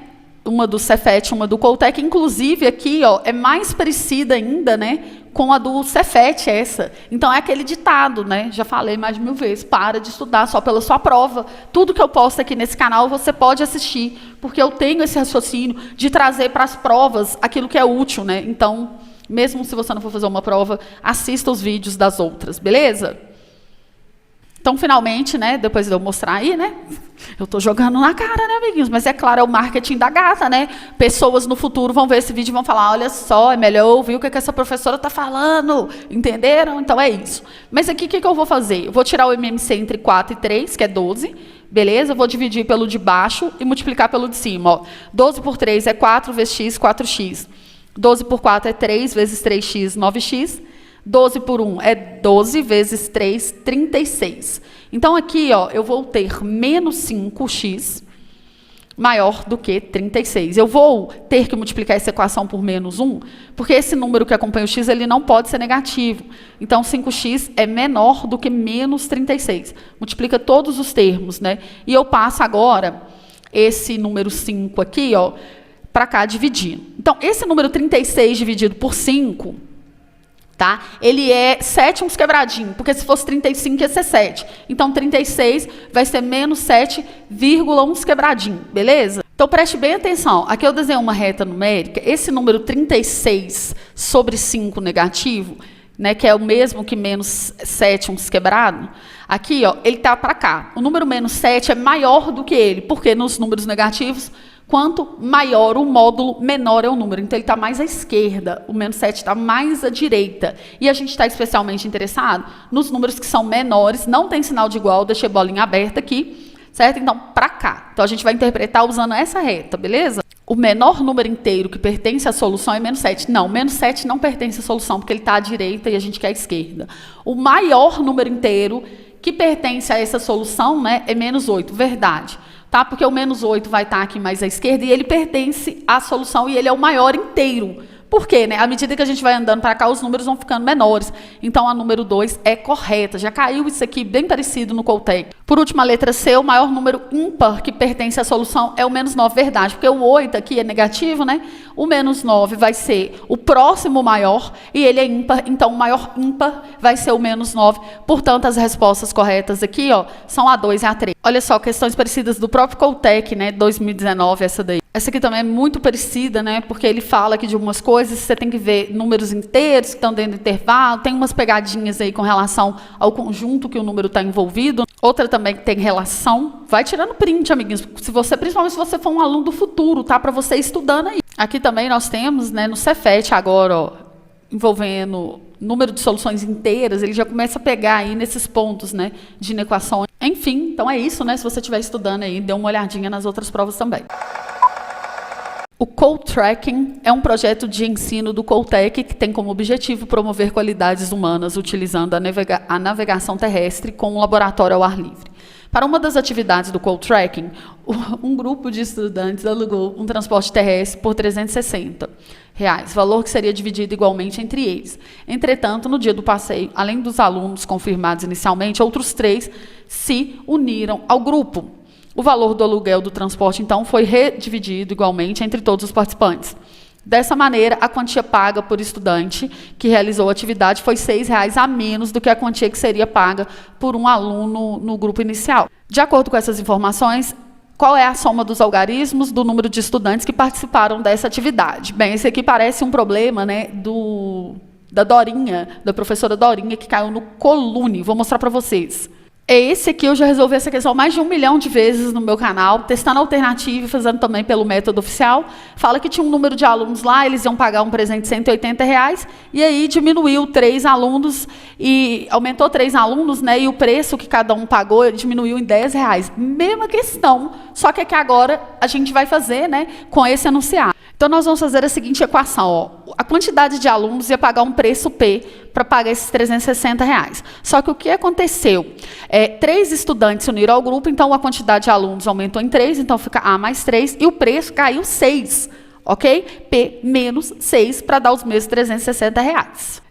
Uma do Cefet, uma do Coltec. Inclusive, aqui, é mais parecida ainda, né? Com a do Cefet, essa. Então, é aquele ditado, né? Já falei mais de 1000 vezes. Para de estudar só pela sua prova. Tudo que eu posto aqui nesse canal, você pode assistir. Porque eu tenho esse raciocínio de trazer para as provas aquilo que é útil, né? Então, mesmo se você não for fazer uma prova, assista os vídeos das outras, beleza? Então, finalmente, né, depois de eu mostrar aí, né, eu estou jogando na cara, né, amiguinhos? Mas é claro, é o marketing da gata, né? Pessoas no futuro vão ver esse vídeo e vão falar, olha só, é melhor ouvir o que essa professora está falando, entenderam? Então, é isso. Mas aqui, o que eu vou fazer? Eu vou tirar o MMC entre 4 e 3, que é 12, beleza? Eu vou dividir pelo de baixo e multiplicar pelo de cima. 12 por 3 é 4 vezes x, 4x. 12 por 4 é 3 vezes 3x, 9x. 12 por 1 é 12 vezes 3, 36. Então, aqui, eu vou ter menos 5x maior do que 36. Eu vou ter que multiplicar essa equação por menos 1, porque esse número que acompanha o x, ele não pode ser negativo. Então, 5x é menor do que menos 36. Multiplica todos os termos, né? E eu passo agora esse número 5 aqui, para cá dividindo. Então, esse número 36 dividido por 5... tá? Ele é 7 uns quebradinho, porque se fosse 35 ia ser 7. Então, 36 vai ser menos 7, uns quebradinho, beleza? Então, preste bem atenção. Aqui eu desenhei uma reta numérica. Esse número 36 sobre 5 negativo, né, que é o mesmo que menos 7 uns quebrado, aqui, ele está para cá. O número menos 7 é maior do que ele, porque nos números negativos, quanto maior o módulo, menor é o número. Então, ele está mais à esquerda, o menos 7 está mais à direita. E a gente está especialmente interessado nos números que são menores, não tem sinal de igual, deixei bolinha aberta aqui, certo? Então, para cá. Então, a gente vai interpretar usando essa reta, beleza? o menor número inteiro que pertence à solução é menos 7. Não, menos 7 não pertence à solução, porque ele está à direita e a gente quer à esquerda. O maior número inteiro que pertence a essa solução, né, é menos 8, verdade. Tá? Porque o menos 8 vai estar aqui mais à esquerda e ele pertence à solução e ele é o maior inteiro. Por quê? Né? À medida que a gente vai andando para cá, os números vão ficando menores. Então, a número 2 é correta. Já caiu isso aqui, bem parecido no Coutek. Por último, a letra C, o maior número ímpar que pertence à solução é o menos 9, verdade. Porque o 8 aqui é negativo, né? O menos 9 vai ser o próximo maior e ele é ímpar. Então, o maior ímpar vai ser o menos 9. Portanto, as respostas corretas aqui, ó, são a 2 e a 3. Olha só, questões parecidas do próprio Coutek, né? 2019, essa daí. Essa aqui também é muito parecida, né? Porque ele fala aqui de algumas coisas, você tem que ver números inteiros que estão dentro do intervalo, tem umas pegadinhas aí com relação ao conjunto que o número está envolvido. Outra também que tem relação. Vai tirando print, amiguinhos, principalmente se você for um aluno do futuro, tá? Para você estudando aí. Aqui também nós temos, né, no Cefet agora, ó, envolvendo número de soluções inteiras, ele já começa a pegar aí nesses pontos, né, de inequações. Enfim, então é isso, né? Se você estiver estudando aí, dê uma olhadinha nas outras provas também. O Co-Tracking é um projeto de ensino do Coutek que tem como objetivo promover qualidades humanas utilizando a navegação terrestre com um laboratório ao ar livre. Para uma das atividades do Co-Tracking, um grupo de estudantes alugou um transporte terrestre por R$ 360, valor que seria dividido igualmente entre eles. Entretanto, no dia do passeio, além dos alunos confirmados inicialmente, outros 3 se uniram ao grupo. O valor do aluguel do transporte, então, foi redividido igualmente entre todos os participantes. Dessa maneira, a quantia paga por estudante que realizou a atividade foi R$ 6 a menos do que a quantia que seria paga por um aluno no grupo inicial. De acordo com essas informações, qual é a soma dos algarismos do número de estudantes que participaram dessa atividade? Bem, esse aqui parece um problema, né, da Dorinha, da professora Dorinha, que caiu no Colune. Vou mostrar para vocês. Esse aqui eu já resolvi essa questão mais de 1 milhão de vezes no meu canal, testando a alternativa e fazendo também pelo método oficial. Fala que tinha um número de alunos lá, eles iam pagar um presente de R$ 180, e aí diminuiu 3 alunos, e aumentou 3 alunos, né, e o preço que cada um pagou diminuiu em R$ 10. Mesma questão, só que aqui agora a gente vai fazer, né, com esse enunciado. Então, nós vamos fazer a seguinte equação. Ó. A quantidade de alunos ia pagar um preço P para pagar esses R$ 360. Só que o que aconteceu? 3 estudantes se uniram ao grupo, então a quantidade de alunos aumentou em 3, então fica A mais 3, e o preço caiu 6. Ok? P menos 6 para dar os mesmos R$ 360.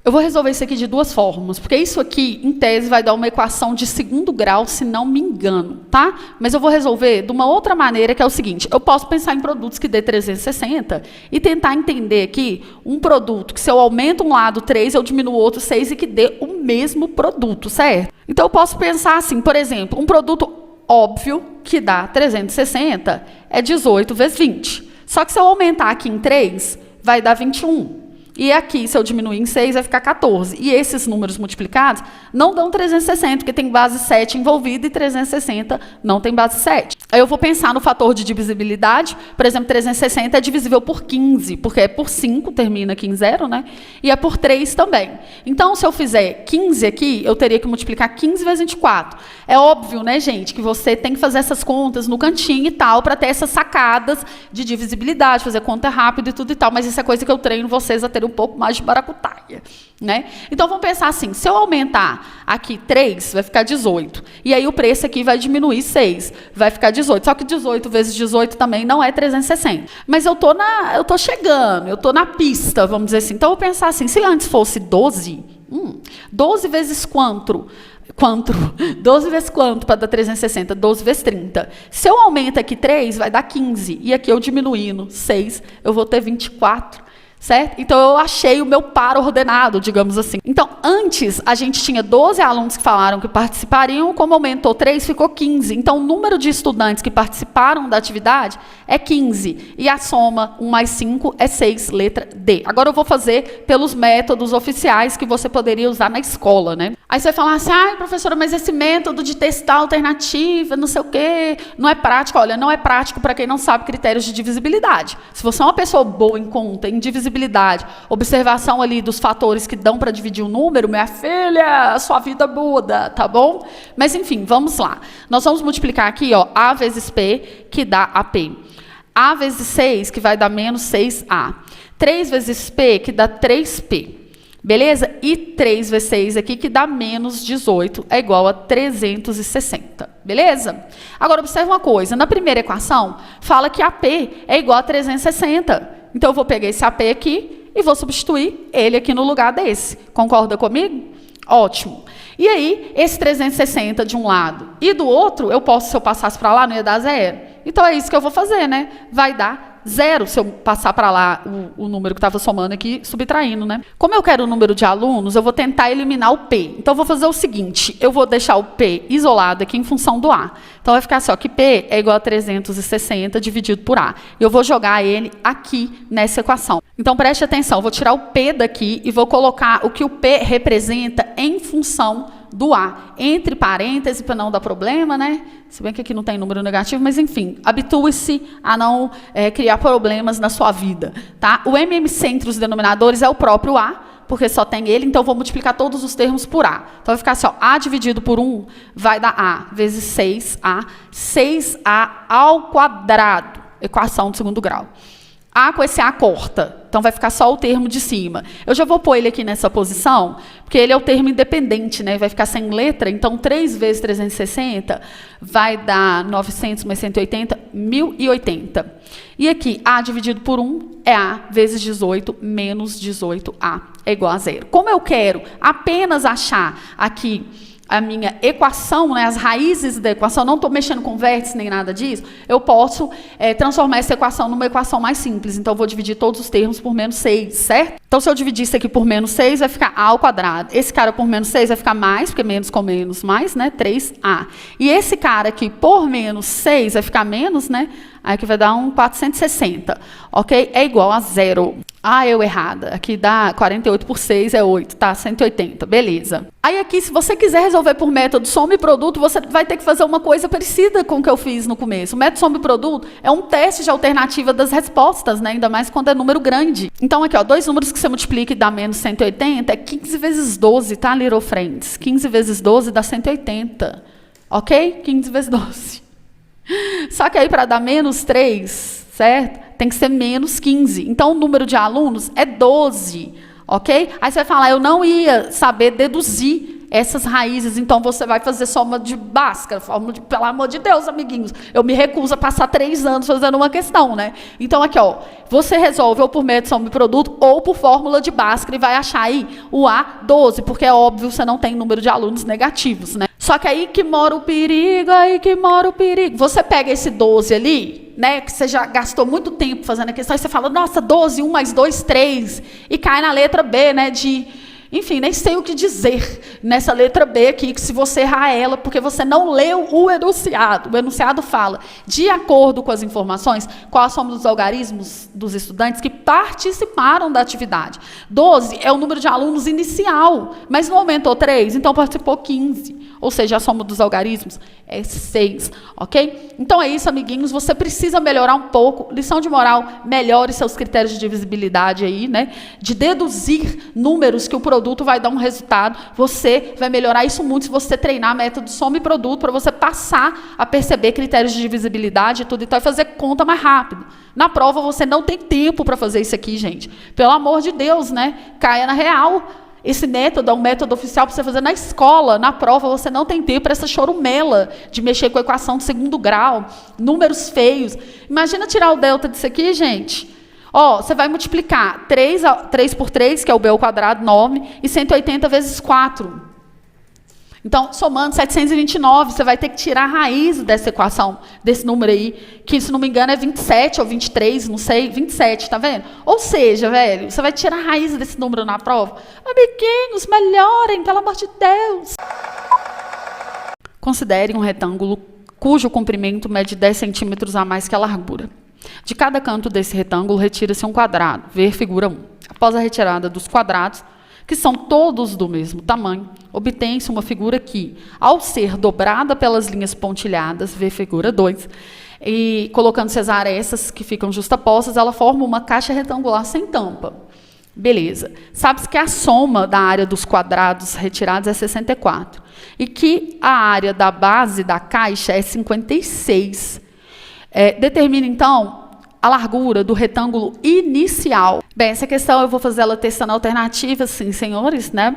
Eu vou resolver isso aqui de 2 formas, porque isso aqui, em tese, vai dar uma equação de 2º grau, se não me engano, tá? Mas eu vou resolver de uma outra maneira, que é o seguinte, eu posso pensar em produtos que dê 360 e tentar entender aqui um produto que, se eu aumento um lado 3, eu diminuo o outro 6 e que dê o mesmo produto, certo? Então, eu posso pensar assim, por exemplo, um produto óbvio que dá 360 é 18 vezes 20. Só que se eu aumentar aqui em 3, vai dar 21. E aqui, se eu diminuir em 6, vai ficar 14. E esses números multiplicados não dão 360, porque tem base 7 envolvida e 360 não tem base 7. Aí eu vou pensar no fator de divisibilidade. Por exemplo, 360 é divisível por 15, porque é por 5, termina aqui em 0, né? E é por 3 também. Então, se eu fizer 15 aqui, eu teria que multiplicar 15 vezes 24. É óbvio, né, gente, que você tem que fazer essas contas no cantinho e tal, para ter essas sacadas de divisibilidade, fazer conta rápido e tudo e tal, mas isso é coisa que eu treino vocês a ter um pouco mais de maracutaia, né? Então, vamos pensar assim, se eu aumentar aqui 3, vai ficar 18. E aí o preço aqui vai diminuir 6, vai ficar 18. Só que 18 vezes 18 também não é 360. Mas eu tô chegando, eu tô na pista, vamos dizer assim. Então, eu vou pensar assim, se antes fosse 12, 12 vezes quanto? 12 vezes quanto para dar 360? 12 vezes 30. Se eu aumento aqui 3, vai dar 15. E aqui eu diminuindo 6, eu vou ter 24. Certo? Então, eu achei o meu par ordenado, digamos assim. Então, antes, a gente tinha 12 alunos que falaram que participariam, como aumentou 3, ficou 15. Então, o número de estudantes que participaram da atividade é 15. E a soma 1 mais 5 é 6, letra D. Agora, eu vou fazer pelos métodos oficiais que você poderia usar na escola, né? Aí você vai falar assim, professora, mas esse método de testar alternativa, não sei o quê, não é prático. Olha, não é prático para quem não sabe critérios de divisibilidade. Se você é uma pessoa boa em conta, em divisibilidade, observação ali dos fatores que dão para dividir o número, minha filha, a sua vida muda, tá bom? Mas, enfim, vamos lá. Nós vamos multiplicar aqui, ó, A vezes P, que dá AP. A vezes 6, que vai dar menos 6A. 3 vezes P, que dá 3P. Beleza? E 3 vezes 6 aqui, que dá menos 18, é igual a 360. Beleza? Agora, observe uma coisa. Na primeira equação, fala que AP é igual a 360. Então, eu vou pegar esse AP aqui e vou substituir ele aqui no lugar desse. Concorda comigo? Ótimo. E aí, esse 360 de um lado e do outro, se eu passasse para lá, não ia dar 0. Então, é isso que eu vou fazer, né? Vai dar 0 se eu passar para lá o número que estava somando aqui, subtraindo, né? Como eu quero o número de alunos, eu vou tentar eliminar o P. Então, eu vou fazer o seguinte, eu vou deixar o P isolado aqui em função do A. Então, vai ficar assim, ó, que P é igual a 360 dividido por A. E eu vou jogar ele aqui nessa equação. Então, preste atenção, eu vou tirar o P daqui e vou colocar o que o P representa em função do A, entre parênteses, para não dar problema, né? Se bem que aqui não tem número negativo, mas enfim, habitue-se a não criar problemas na sua vida, tá? O MMC entre os denominadores é o próprio A, porque só tem ele, então eu vou multiplicar todos os termos por A. Então vai ficar assim, ó, A dividido por 1 vai dar A vezes 6A, 6A ao quadrado, equação do segundo grau. A com esse A corta, então vai ficar só o termo de cima. Eu já vou pôr ele aqui nessa posição, porque ele é o termo independente, né? Vai ficar sem letra, então 3 vezes 360 vai dar 900 mais 180, 1080. E aqui, A dividido por 1 é A vezes 18 menos 18A, é igual a 0. Como eu quero apenas achar aqui a minha equação, né, as raízes da equação, não estou mexendo com vértices nem nada disso, eu posso transformar essa equação numa equação mais simples. Então, eu vou dividir todos os termos por menos 6, certo? Então, se eu dividir isso aqui por menos 6, vai ficar A ao quadrado. Esse cara por menos 6 vai ficar mais, porque menos com menos mais, né? 3A. E esse cara aqui por menos 6 vai ficar menos, né? Aí aqui vai dar um 460, ok? É igual a 0. Ah, eu errada. Aqui dá 48 por 6 é 8, tá? 180, beleza. Aí aqui, se você quiser resolver por método soma e produto, você vai ter que fazer uma coisa parecida com o que eu fiz no começo. O método soma e produto é um teste de alternativa das respostas, né? Ainda mais quando é número grande. Então, aqui, ó, dois números que você multiplica e dá menos 180 é 15 vezes 12, tá, little friends? 15 vezes 12 dá 180, ok? 15 vezes 12. Só que aí, para dar menos 3, certo? Tem que ser menos 15. Então, o número de alunos é 12, ok? Aí você vai falar, eu não ia saber deduzir essas raízes, então você vai fazer soma de Bhaskara, fórmula de, pelo amor de Deus, amiguinhos, eu me recuso a passar 3 anos fazendo uma questão, né? Então, aqui, ó, você resolve ou por método soma e produto ou por fórmula de Bhaskara e vai achar aí o A12, porque é óbvio, você não tem número de alunos negativos, né? Só que aí que mora o perigo, aí que mora o perigo. Você pega esse 12 ali, né, que você já gastou muito tempo fazendo a questão, e você fala, nossa, 12, 1 mais 2, 3, e cai na letra B, né, enfim, nem sei o que dizer nessa letra B aqui, que se você errar ela, porque você não leu o enunciado. O enunciado fala, de acordo com as informações, qual a soma dos algarismos dos estudantes que participaram da atividade. 12 é o número de alunos inicial, mas não aumentou 3, então participou 15. Ou seja, a soma dos algarismos é 6, ok? Então é isso, amiguinhos, você precisa melhorar um pouco. Lição de moral, melhore seus critérios de divisibilidade aí, né? De deduzir números que o produto vai dar um resultado. Você vai melhorar isso muito se você treinar método soma e produto para você passar a perceber critérios de divisibilidade e tudo, então, e fazer conta mais rápido. Na prova você não tem tempo para fazer isso aqui, gente. Pelo amor de Deus, né? Caia na real. Esse método é um método oficial para você fazer na escola, na prova você não tem tempo para essa chorumela de mexer com a equação de segundo grau, números feios. Imagina tirar o delta disso aqui, gente. Ó, você vai multiplicar 3 por 3, que é o b ao quadrado, 9, e 180 vezes 4. Então, somando 729, você vai ter que tirar a raiz dessa equação, desse número aí, que, se não me engano, é 27 ou 23, não sei, 27, tá vendo? Ou seja, velho, você vai tirar a raiz desse número na prova. Amiguinhos, melhorem, pelo amor de Deus. Considere um retângulo cujo comprimento mede 10 centímetros a mais que a largura. De cada canto desse retângulo, retira-se um quadrado, ver figura 1. Após a retirada dos quadrados, que são todos do mesmo tamanho, obtém-se uma figura que, ao ser dobrada pelas linhas pontilhadas, vê figura 2, e colocando-se as arestas que ficam justapostas, ela forma uma caixa retangular sem tampa. Beleza. Sabe-se que a soma da área dos quadrados retirados é 64, e que a área da base da caixa é 56. Determina, então, a largura do retângulo inicial. Bem, essa questão eu vou fazer ela testando alternativas, sim, senhores, né?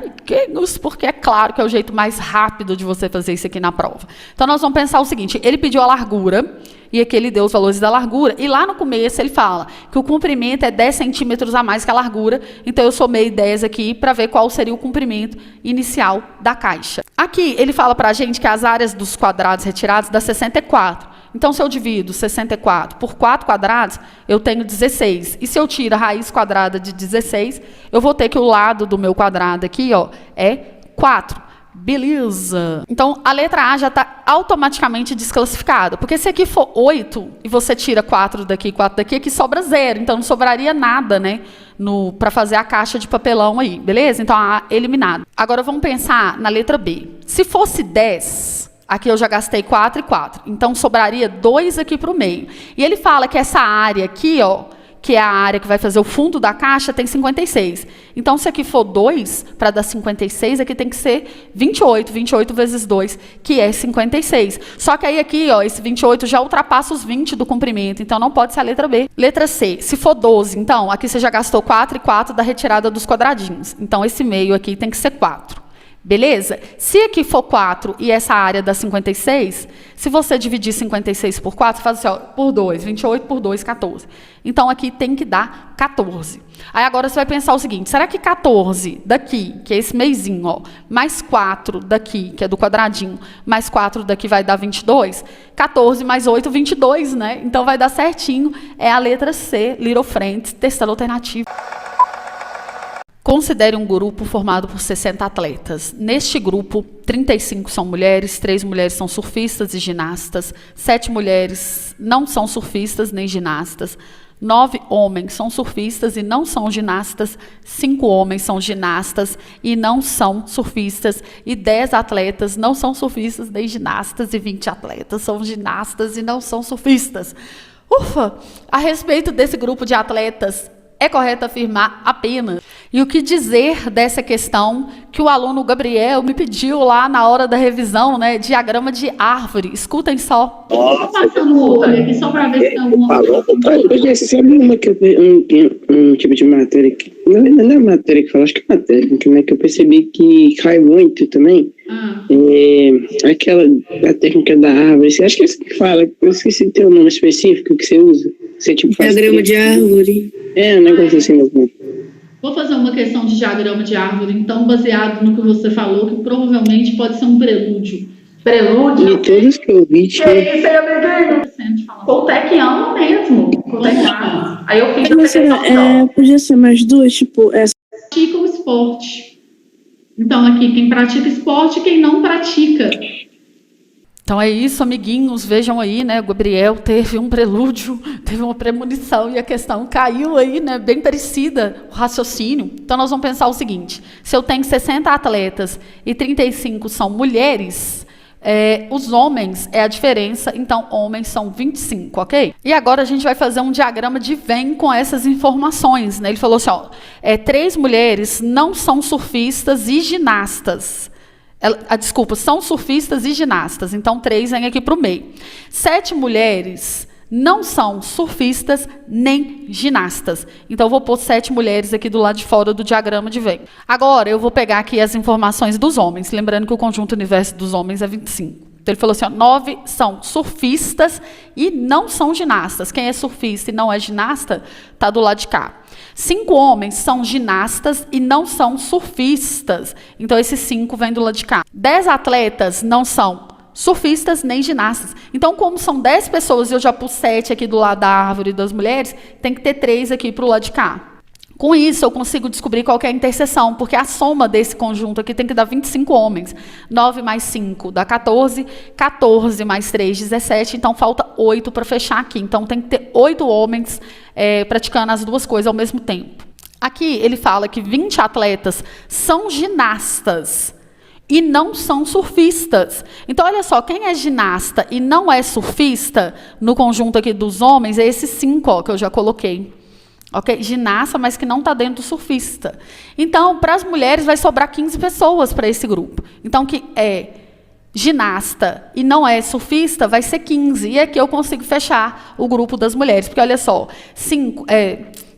Porque é claro que é o jeito mais rápido de você fazer isso aqui na prova. Então, nós vamos pensar o seguinte, ele pediu a largura, e aqui ele deu os valores da largura, e lá no começo ele fala que o comprimento é 10 centímetros a mais que a largura, então eu somei 10 aqui para ver qual seria o comprimento inicial da caixa. Aqui ele fala para a gente que as áreas dos quadrados retirados dá 64. Então, se eu divido 64 por 4 quadrados, eu tenho 16. E se eu tiro a raiz quadrada de 16, eu vou ter que o lado do meu quadrado aqui, ó, é 4. Beleza. Então, a letra A já está automaticamente desclassificada. Porque se aqui for 8, e você tira 4 daqui e 4 daqui, aqui sobra 0. Então, não sobraria nada, né? Para fazer a caixa de papelão aí, beleza? Então, a eliminado. Agora, vamos pensar na letra B. Se fosse 10... Aqui eu já gastei 4 e 4. Então, sobraria 2 aqui para o meio. E ele fala que essa área aqui, ó, que é a área que vai fazer o fundo da caixa, tem 56. Então, se aqui for 2, para dar 56, aqui tem que ser 28. 28 vezes 2, que é 56. Só que aí aqui, ó, esse 28 já ultrapassa os 20 do comprimento. Então, não pode ser a letra B. Letra C, se for 12, então, aqui você já gastou 4 e 4 da retirada dos quadradinhos. Então, esse meio aqui tem que ser 4. Beleza? Se aqui for 4 e essa área dá 56, se você dividir 56 por 4, faz assim, ó, por 2, 28 por 2, 14. Então, aqui tem que dar 14. Aí, agora você vai pensar o seguinte, será que 14 daqui, que é esse meizinho, ó, mais 4 daqui, que é do quadradinho, mais 4 daqui vai dar 22? 14 mais 8, 22, né? Então, vai dar certinho. É a letra C, Little Friends, testando alternativa. Considere um grupo formado por 60 atletas. Neste grupo, 35 são mulheres, 3 mulheres são surfistas e ginastas, 7 mulheres não são surfistas nem ginastas, 9 homens são surfistas e não são ginastas, 5 homens são ginastas e não são surfistas, e 10 atletas não são surfistas nem ginastas, e 20 atletas são ginastas e não são surfistas. Ufa! A respeito desse grupo de atletas, é correto afirmar apenas. E o que dizer dessa questão que o aluno Gabriel me pediu lá na hora da revisão, né? Diagrama de árvore. Escutem só. Só passando outra aqui, só para ver se tem alguma coisa. Você sabe uma que um tipo de matéria que. Não é matéria que fala, acho que é uma técnica, né? Que eu percebi que cai muito também. Aquela a técnica da árvore. Acho que é isso que fala. Eu esqueci de ter um nome específico que você usa. Você tipo faz. Diagrama de árvore. É, um negócio assim mesmo. Vou fazer uma questão de diagrama de árvore, então, baseado no que você falou, que provavelmente pode ser um prelúdio. Prelúdio? E todos que eu vi, Que isso aí, amiguinho? Coltequiano mesmo. Coltequiano. Aí eu fiz a questão. Podia ser mais duas, tipo, essa. Pratica o esporte. Então, aqui, quem pratica esporte e quem não pratica. Então é isso, amiguinhos, vejam aí, né, o Gabriel teve um prelúdio, teve uma premonição e a questão caiu aí, né, bem parecida, o raciocínio. Então nós vamos pensar o seguinte, se eu tenho 60 atletas e 35 são mulheres, os homens é a diferença, então homens são 25, ok? E agora a gente vai fazer um diagrama de Venn com essas informações, né? Ele falou assim, ó, 3 mulheres não são surfistas e ginastas. Desculpa, são surfistas e ginastas, então 3 vem aqui para o meio. 7 mulheres não são surfistas nem ginastas, então eu vou pôr 7 mulheres aqui do lado de fora do diagrama de Venn. Agora eu vou pegar aqui as informações dos homens, lembrando que o conjunto universo dos homens é 25. Então ele falou assim, ó, 9 são surfistas e não são ginastas. Quem é surfista e não é ginasta, está do lado de cá. 5 homens são ginastas e não são surfistas. Então, esses 5 vêm do lado de cá. 10 atletas não são surfistas nem ginastas. Então, como são 10 pessoas e eu já pus 7 aqui do lado da árvore das mulheres, tem que ter 3 aqui para o lado de cá. Com isso, eu consigo descobrir qual que é a interseção, porque a soma desse conjunto aqui tem que dar 25 homens. 9 mais 5 dá 14, 14 mais 3, 17, então falta 8 para fechar aqui. Então, tem que ter 8 homens praticando as duas coisas ao mesmo tempo. Aqui, ele fala que 20 atletas são ginastas e não são surfistas. Então, olha só, quem é ginasta e não é surfista, no conjunto aqui dos homens, é esses 5 ó, que eu já coloquei. Okay? Ginasta, mas que não está dentro do surfista. Então, para as mulheres, vai sobrar 15 pessoas para esse grupo. Então, que é ginasta e não é surfista, vai ser 15. E aqui eu consigo fechar o grupo das mulheres. Porque, olha só,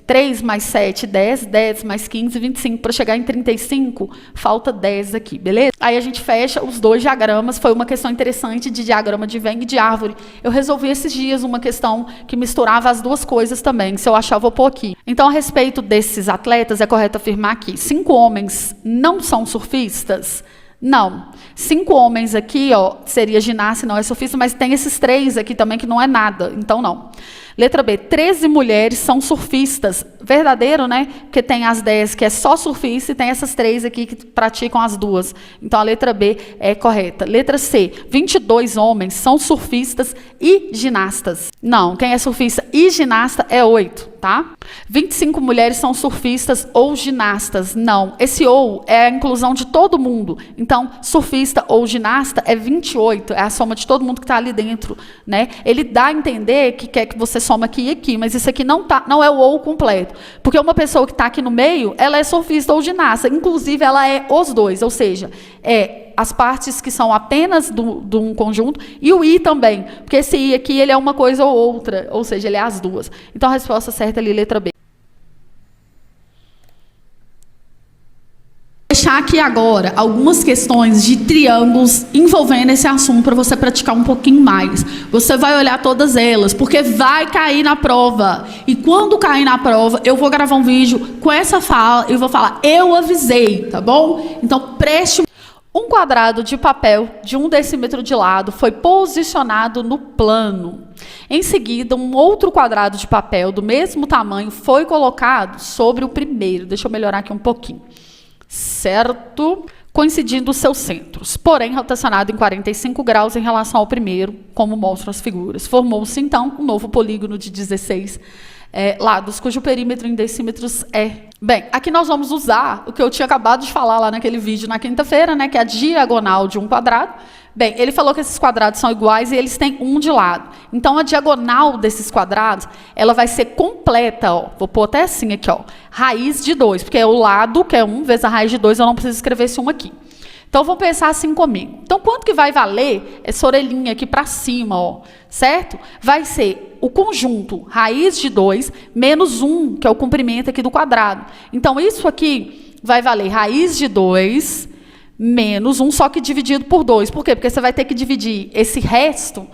3 mais 7, 10, 10 mais 15, 25. Para chegar em 35, falta 10 aqui, beleza? Aí a gente fecha os dois diagramas. Foi uma questão interessante de diagrama de Venn e de árvore. Eu resolvi esses dias uma questão que misturava as duas coisas também. Se eu achar, eu vou pôr aqui. Então, a respeito desses atletas, é correto afirmar que 5 homens não são surfistas? Não. 5 homens aqui, ó, seria ginasta e não é surfista, mas tem esses 3 aqui também que não é nada. Então, não. Letra B, 13 mulheres são surfistas. Verdadeiro, né? Porque tem as 10 que é só surfista e tem essas 3 aqui que praticam as duas. Então, a letra B é correta. Letra C, 22 homens são surfistas e ginastas. Não, quem é surfista e ginasta é 8, tá? 25 mulheres são surfistas ou ginastas. Não, esse ou é a inclusão de todo mundo. Então, surfista ou ginasta é 28, é a soma de todo mundo que está ali dentro, né? Ele dá a entender que quer que você soma aqui e aqui, mas isso aqui não é o ou completo. Porque uma pessoa que está aqui no meio, ela é surfista ou ginasta. Inclusive, ela é os dois, ou seja, é as partes que são apenas de um conjunto e o i também. Porque esse i aqui, ele é uma coisa ou outra, ou seja, ele é as duas. Então, a resposta certa ali, letra B. Deixar aqui agora algumas questões de triângulos envolvendo esse assunto para você praticar um pouquinho mais. Você vai olhar todas elas, porque vai cair na prova. E quando cair na prova, eu vou gravar um vídeo com essa fala e vou falar, eu avisei, tá bom? Então, preste um quadrado de papel de 1 decímetro de lado foi posicionado no plano. Em seguida, um outro quadrado de papel do mesmo tamanho foi colocado sobre o primeiro. Deixa eu melhorar aqui um pouquinho. Certo? Coincidindo os seus centros, porém rotacionado em 45 graus em relação ao primeiro, como mostram as figuras. Formou-se, então, um novo polígono de 16 lados, cujo perímetro em decímetros é... Bem, aqui nós vamos usar o que eu tinha acabado de falar lá naquele vídeo na quinta-feira, né, que é a diagonal de um quadrado. Bem, ele falou que esses quadrados são iguais e eles têm um de lado. Então, a diagonal desses quadrados, ela vai ser completa, ó. Vou pôr até assim aqui, ó. Raiz de 2, porque é o lado, que é 1 vezes a raiz de 2, eu não preciso escrever esse 1 aqui. Então, vamos pensar assim comigo. Então, quanto que vai valer essa orelhinha aqui para cima, ó, certo? Vai ser o conjunto raiz de 2 menos 1, que é o comprimento aqui do quadrado. Então, isso aqui vai valer raiz de 2 menos 1, só que dividido por 2. Por quê? Porque você vai ter que dividir esse resto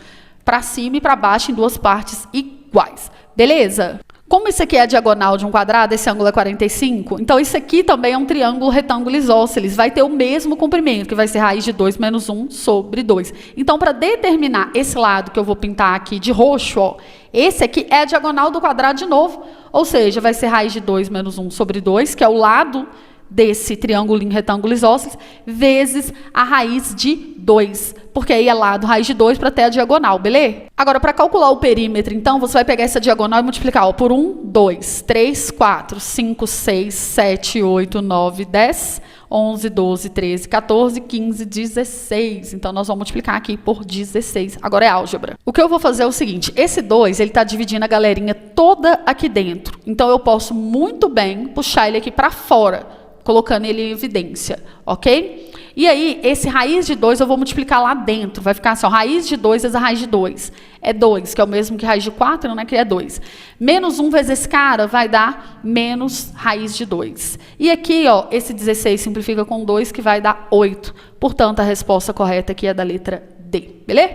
para cima e para baixo em 2 partes iguais. Beleza? Como isso aqui é a diagonal de um quadrado, esse ângulo é 45, então isso aqui também é um triângulo retângulo isósceles, vai ter o mesmo comprimento, que vai ser raiz de 2 menos 1 sobre 2. Então, para determinar esse lado que eu vou pintar aqui de roxo, ó, esse aqui é a diagonal do quadrado de novo, ou seja, vai ser raiz de 2 menos 1 sobre 2, que é o lado desse triângulo retângulo isósceles, vezes a raiz de 2. Porque aí é lado raiz de 2 para ter a diagonal, beleza? Agora, para calcular o perímetro, então, você vai pegar essa diagonal e multiplicar ó, por 1, 2, 3, 4, 5, 6, 7, 8, 9, 10, 11, 12, 13, 14, 15, 16. Então, nós vamos multiplicar aqui por 16. Agora é álgebra. O que eu vou fazer é o seguinte, esse 2, ele está dividindo a galerinha toda aqui dentro. Então, eu posso muito bem puxar ele aqui para fora, colocando ele em evidência, ok? E aí, esse raiz de 2 eu vou multiplicar lá dentro. Vai ficar assim, ó, raiz de 2 vezes a raiz de 2. É 2, que é o mesmo que raiz de 4, né, que é 2. Menos 1 vezes esse cara vai dar menos raiz de 2. E aqui, ó, esse 16 simplifica com 2, que vai dar 8. Portanto, a resposta correta aqui é da letra D. Beleza?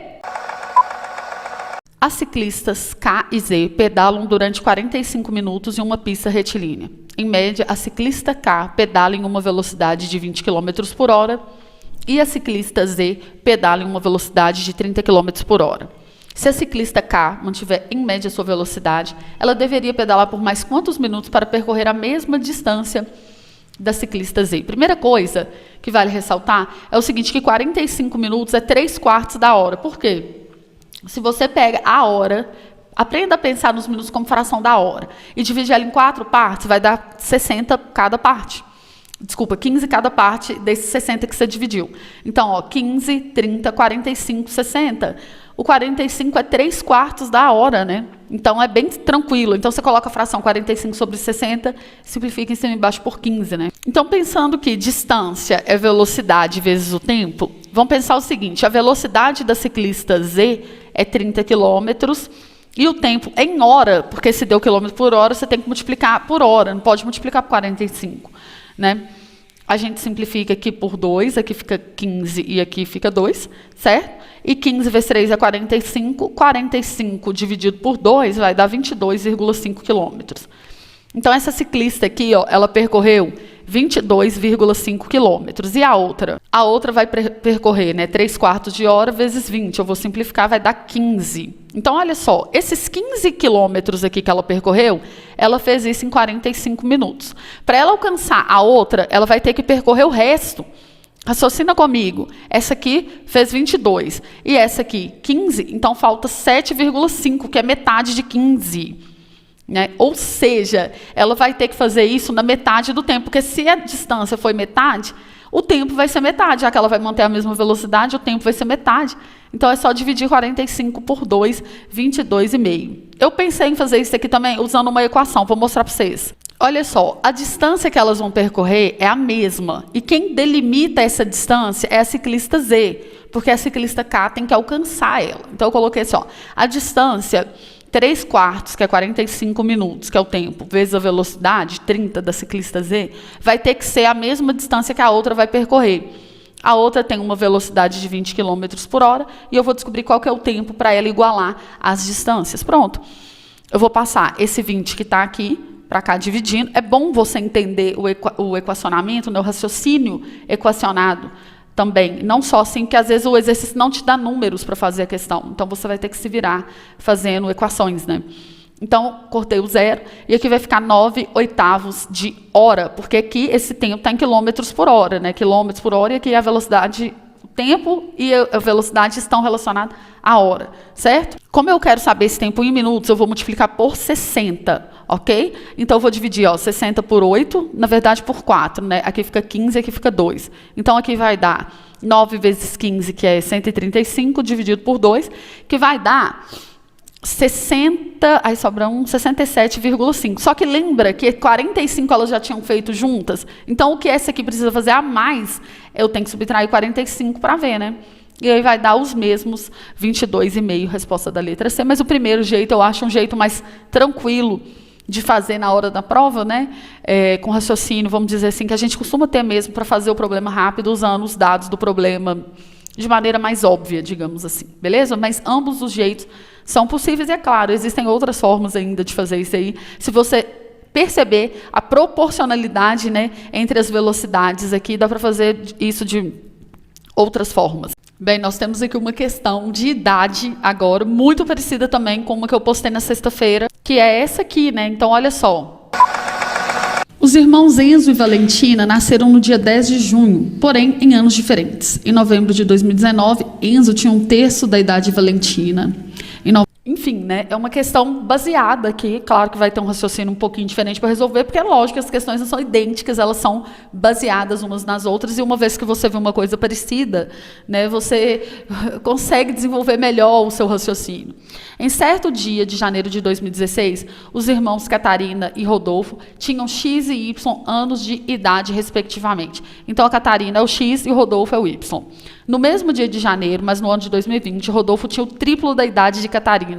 As ciclistas K e Z pedalam durante 45 minutos em uma pista retilínea. Em média, a ciclista K pedala em uma velocidade de 20 km por hora e a ciclista Z pedala em uma velocidade de 30 km por hora. Se a ciclista K mantiver em média sua velocidade, ela deveria pedalar por mais quantos minutos para percorrer a mesma distância da ciclista Z? Primeira coisa que vale ressaltar é o seguinte, que 45 minutos é 3/4 da hora. Por quê? Se você pega a hora, aprenda a pensar nos minutos como fração da hora e divide ela em 4 partes, vai dar 60 cada parte. Desculpa, 15 cada parte desses 60 que você dividiu. Então, ó, 15, 30, 45, 60. O 45 é 3/4 da hora, né? Então, é bem tranquilo. Então, você coloca a fração 45 sobre 60, simplifica em cima e embaixo por 15, né? Então, pensando que distância é velocidade vezes o tempo, vamos pensar o seguinte, a velocidade da ciclista Z é 30 quilômetros e o tempo em hora, porque se deu quilômetro por hora, você tem que multiplicar por hora, não pode multiplicar por 45, né? A gente simplifica aqui por 2, aqui fica 15 e aqui fica 2, certo? E 15 vezes 3 é 45, 45 dividido por 2 vai dar 22,5 quilômetros. Então, essa ciclista aqui, ó, ela percorreu 22,5 quilômetros. E a outra? A outra vai percorrer, né, 3/4 de hora vezes 20. Eu vou simplificar, vai dar 15. Então, olha só, esses 15 quilômetros aqui que ela percorreu, ela fez isso em 45 minutos. Para ela alcançar a outra, ela vai ter que percorrer o resto. Raciocina comigo. Essa aqui fez 22 e essa aqui 15, então falta 7,5, que é metade de 15. Né? Ou seja, ela vai ter que fazer isso na metade do tempo, porque se a distância foi metade, o tempo vai ser metade, já que ela vai manter a mesma velocidade, o tempo vai ser metade. Então, é só dividir 45 por 2, 22,5. Eu pensei em fazer isso aqui também usando uma equação, vou mostrar para vocês. Olha só, a distância que elas vão percorrer é a mesma, e quem delimita essa distância é a ciclista Z, porque a ciclista K tem que alcançar ela. Então, eu coloquei assim, ó, a distância 3/4, que é 45 minutos, que é o tempo, vezes a velocidade, 30 da ciclista Z, vai ter que ser a mesma distância que a outra vai percorrer. A outra tem uma velocidade de 20 km por hora, e eu vou descobrir qual que é o tempo para ela igualar as distâncias. Pronto. Eu vou passar esse 20 que está aqui, para cá dividindo. É bom você entender o equacionamento, né, o raciocínio equacionado também. Não só assim, porque às vezes o exercício não te dá números para fazer a questão. Então, você vai ter que se virar fazendo equações, né? Então, cortei o 0, e aqui vai ficar 9/8 de hora, porque aqui esse tempo está em quilômetros por hora, né? Quilômetros por hora, e aqui a velocidade, o tempo e a velocidade estão relacionados à hora, certo? Como eu quero saber esse tempo em minutos, eu vou multiplicar por 60, ok? Então, eu vou dividir, ó, 60 por 8, na verdade por 4, né? Aqui fica 15, aqui fica 2. Então, aqui vai dar 9 vezes 15, que é 135, dividido por 2, que vai dar 60, aí sobra 67,5. Só que lembra que 45 elas já tinham feito juntas? Então, o que essa aqui precisa fazer a mais, eu tenho que subtrair 45 para ver, né? E aí vai dar os mesmos 22,5, resposta da letra C. Mas o primeiro jeito, eu acho um jeito mais tranquilo de fazer na hora da prova, né? Com raciocínio, vamos dizer assim, que a gente costuma ter mesmo para fazer o problema rápido, usando os dados do problema de maneira mais óbvia, digamos assim. Beleza? Mas ambos os jeitos são possíveis, e é claro, existem outras formas ainda de fazer isso aí. Se você perceber a proporcionalidade, né, entre as velocidades aqui, dá para fazer isso de outras formas. Bem, nós temos aqui uma questão de idade agora, muito parecida também com uma que eu postei na sexta-feira, que é essa aqui, né? Então, olha só. Os irmãos Enzo e Valentina nasceram no dia 10 de junho, porém em anos diferentes. Em novembro de 2019, Enzo tinha 1/3 da idade de Valentina. Enfim, né, é uma questão baseada aqui, claro que vai ter um raciocínio um pouquinho diferente para resolver, porque é lógico que as questões não são idênticas, elas são baseadas umas nas outras, e uma vez que você vê uma coisa parecida, né, você consegue desenvolver melhor o seu raciocínio. Em certo dia de janeiro de 2016, os irmãos Catarina e Rodolfo tinham X e Y anos de idade, respectivamente. Então, a Catarina é o X e o Rodolfo é o Y. No mesmo dia de janeiro, mas no ano de 2020, Rodolfo tinha o triplo da idade de Catarina.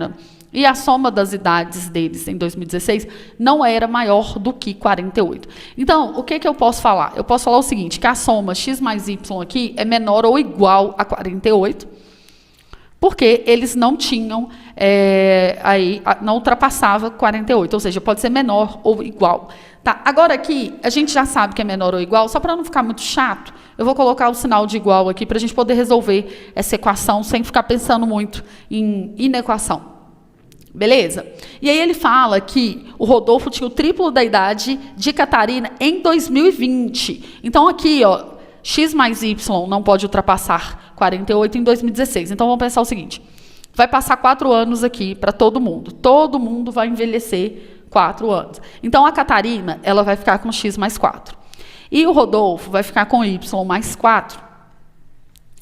E a soma das idades deles em 2016 não era maior do que 48. Então, o que eu posso falar? Eu posso falar o seguinte, que a soma x mais y aqui é menor ou igual a 48, porque eles não tinham, não ultrapassava 48, ou seja, pode ser menor ou igual. Tá, agora aqui, a gente já sabe que é menor ou igual, só para não ficar muito chato, eu vou colocar o sinal de igual aqui, para a gente poder resolver essa equação, sem ficar pensando muito em inequação. Beleza? E aí ele fala que o Rodolfo tinha o triplo da idade de Catarina em 2020. Então, aqui, ó, x mais y não pode ultrapassar 48 em 2016. Então, vamos pensar o seguinte. Vai passar 4 anos aqui para todo mundo. Todo mundo vai envelhecer 4 anos. Então, a Catarina, ela vai ficar com x mais 4. E o Rodolfo vai ficar com y mais 4.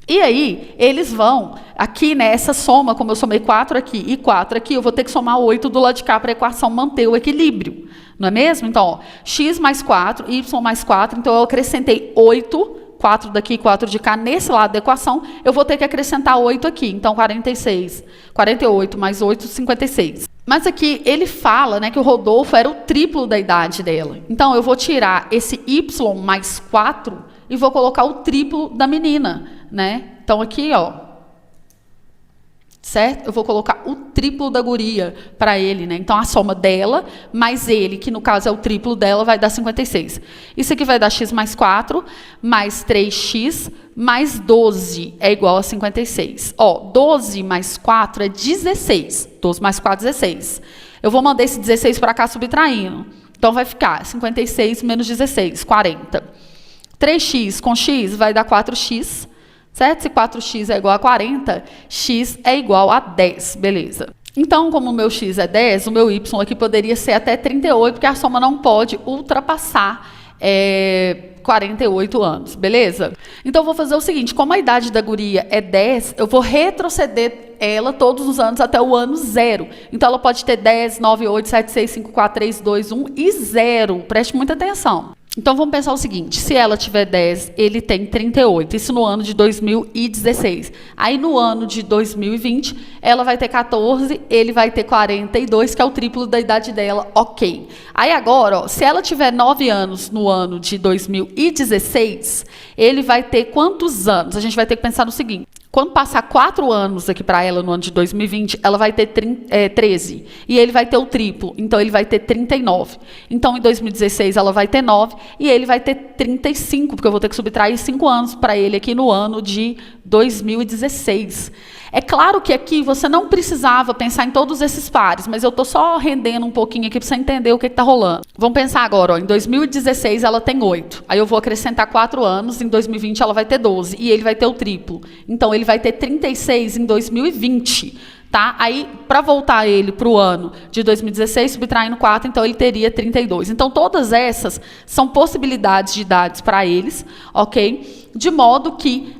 E aí, eles vão, aqui nessa soma, como eu somei 4 aqui e 4 aqui, eu vou ter que somar 8 do lado de cá para a equação manter o equilíbrio. Não é mesmo? Então, ó, x mais 4, y mais 4, então eu acrescentei 8, 4 daqui e 4 de cá, nesse lado da equação, eu vou ter que acrescentar 8 aqui. Então, 46, 48 mais 8, 56. Mas aqui ele fala, né, que o Rodolfo era o triplo da idade dela. Então, eu vou tirar esse y mais 4 e vou colocar o triplo da menina, né? Então, aqui, ó, certo? Eu vou colocar o triplo da guria para ele, né? Então, a soma dela mais ele, que no caso é o triplo dela, vai dar 56. Isso aqui vai dar x mais 4, mais 3x, mais 12 é igual a 56. Ó, 12 mais 4 é 16. 12 mais 4 é 16. Eu vou mandar esse 16 para cá subtraindo. Então, vai ficar 56 menos 16, 40. 3x com x vai dar 4x. Certo? Se 4x é igual a 40, x é igual a 10, beleza. Então, como o meu x é 10, o meu y aqui poderia ser até 38, porque a soma não pode ultrapassar 48 anos, beleza? Então, eu vou fazer o seguinte, como a idade da guria é 10, eu vou retroceder ela todos os anos até o ano 0. Então, ela pode ter 10, 9, 8, 7, 6, 5, 4, 3, 2, 1 e 0. Preste muita atenção. Então, vamos pensar o seguinte, se ela tiver 10, ele tem 38, isso no ano de 2016. Aí, no ano de 2020, ela vai ter 14, ele vai ter 42, que é o triplo da idade dela, ok. Aí, agora, ó, se ela tiver 9 anos no ano de 2016, ele vai ter quantos anos? A gente vai ter que pensar no seguinte, quando passar 4 anos aqui para ela no ano de 2020, ela vai ter 13. E ele vai ter o triplo, então ele vai ter 39. Então, em 2016, ela vai ter 9 e ele vai ter 35, porque eu vou ter que subtrair 5 anos para ele aqui no ano de 2016. É claro que aqui você não precisava pensar em todos esses pares, mas eu estou só rendendo um pouquinho aqui para você entender o que está rolando. Vamos pensar agora, ó, em 2016 ela tem 8, aí eu vou acrescentar 4 anos, em 2020 ela vai ter 12, e ele vai ter o triplo. Então, ele vai ter 36 em 2020, tá? Aí, para voltar ele para o ano de 2016, subtraindo 4, então ele teria 32. Então, todas essas são possibilidades de idades para eles, ok? De modo que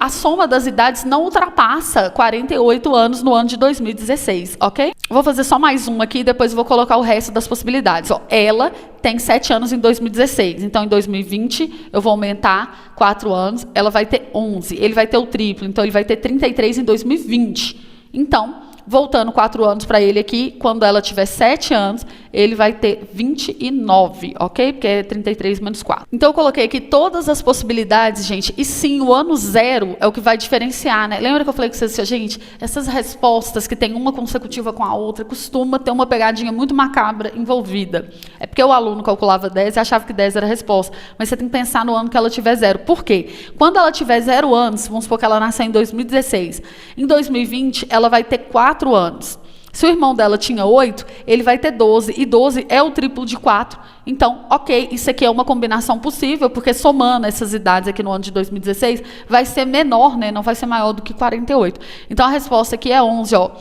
a soma das idades não ultrapassa 48 anos no ano de 2016, ok? Vou fazer só mais uma aqui e depois vou colocar o resto das possibilidades. Ó, ela tem 7 anos em 2016, então em 2020 eu vou aumentar 4 anos, ela vai ter 11, ele vai ter o triplo, então ele vai ter 33 em 2020. Então, voltando 4 anos para ele aqui, quando ela tiver 7 anos, ele vai ter 29, ok? Porque é 33 menos 4. Então, eu coloquei aqui todas as possibilidades, gente, e sim, o ano 0 é o que vai diferenciar, né? Lembra que eu falei com vocês, gente, essas respostas que tem uma consecutiva com a outra, costuma ter uma pegadinha muito macabra envolvida. É porque o aluno calculava 10 e achava que 10 era a resposta, mas você tem que pensar no ano que ela tiver 0. Por quê? Quando ela tiver 0 anos, vamos supor que ela nasceu em 2016, em 2020 ela vai ter 4 anos. Se o irmão dela tinha 8, ele vai ter 12, e 12 é o triplo de 4. Então, ok, isso aqui é uma combinação possível, porque somando essas idades aqui no ano de 2016, vai ser menor, né? Não vai ser maior do que 48. Então, a resposta aqui é 11, ó.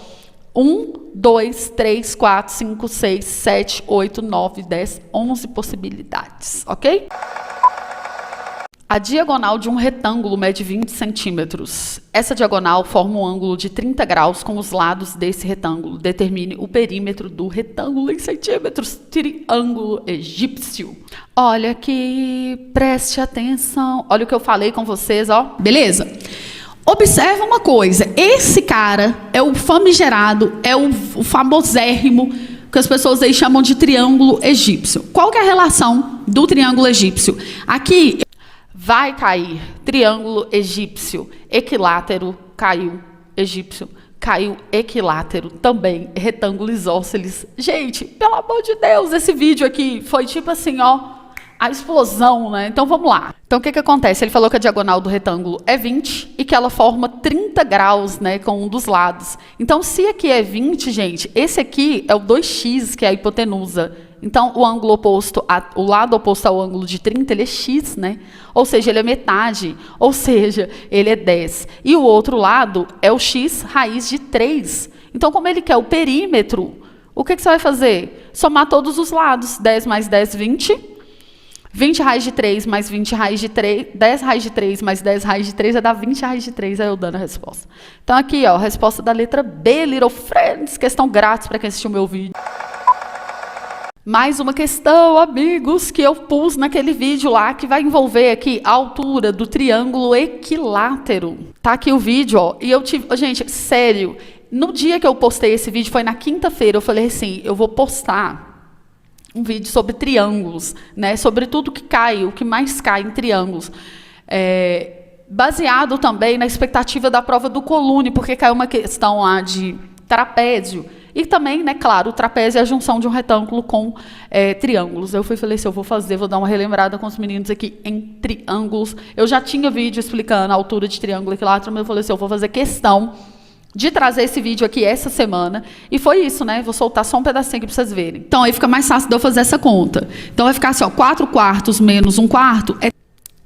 1, 2, 3, 4, 5, 6, 7, 8, 9, 10, 11 possibilidades, ok? A diagonal de um retângulo mede 20 centímetros. Essa diagonal forma um ângulo de 30 graus com os lados desse retângulo. Determine o perímetro do retângulo em centímetros. Triângulo egípcio. Olha aqui, preste atenção. Olha o que eu falei com vocês, ó. Beleza? Observa uma coisa. Esse cara é o famigerado, é o famosérrimo, que as pessoas aí chamam de triângulo egípcio. Qual que é a relação do triângulo egípcio? Aqui vai cair triângulo egípcio, equilátero, caiu, egípcio, caiu, equilátero, também, retângulo isósceles. Gente, pelo amor de Deus, esse vídeo aqui foi tipo assim, ó, a explosão, né? Então, vamos lá. Então, o que que acontece? Ele falou que a diagonal do retângulo é 20 e que ela forma 30 graus, né, com um dos lados. Então, se aqui é 20, gente, esse aqui é o 2x, que é a hipotenusa. Então, o ângulo oposto, o lado oposto ao ângulo de 30, ele é x, né? Ou seja, ele é metade, ou seja, ele é 10. E o outro lado é o x raiz de 3. Então, como ele quer o perímetro, o que que você vai fazer? Somar todos os lados. 10 mais 10, 20. 20 raiz de 3 mais 20 raiz de 3, 10 raiz de 3 mais 10 raiz de 3 vai dar 20 raiz de 3, aí eu dando a resposta. Então aqui, ó, a resposta da letra B, Little Friends, questão grátis para quem assistiu o meu vídeo. Mais uma questão, amigos, que eu pus naquele vídeo lá, que vai envolver aqui a altura do triângulo equilátero. Tá aqui o vídeo, ó, e eu tive... Gente, sério, no dia que eu postei esse vídeo, foi na quinta-feira, eu falei assim, eu vou postar um vídeo sobre triângulos, né? Sobre tudo que cai, o que mais cai em triângulos. Baseado também na expectativa da prova do Colune, porque caiu uma questão lá de trapézio. E também, né, claro, o trapézio é a junção de um retângulo com triângulos. Eu falei assim, eu vou fazer, vou dar uma relembrada com os meninos aqui em triângulos. Eu já tinha vídeo explicando a altura de triângulo equilátero, mas eu falei assim, eu vou fazer questão de trazer esse vídeo aqui essa semana. E foi isso, né? Vou soltar só um pedacinho aqui para vocês verem. Então, aí fica mais fácil de eu fazer essa conta. Então, vai ficar assim, ó, 4/4 menos 1/4 é...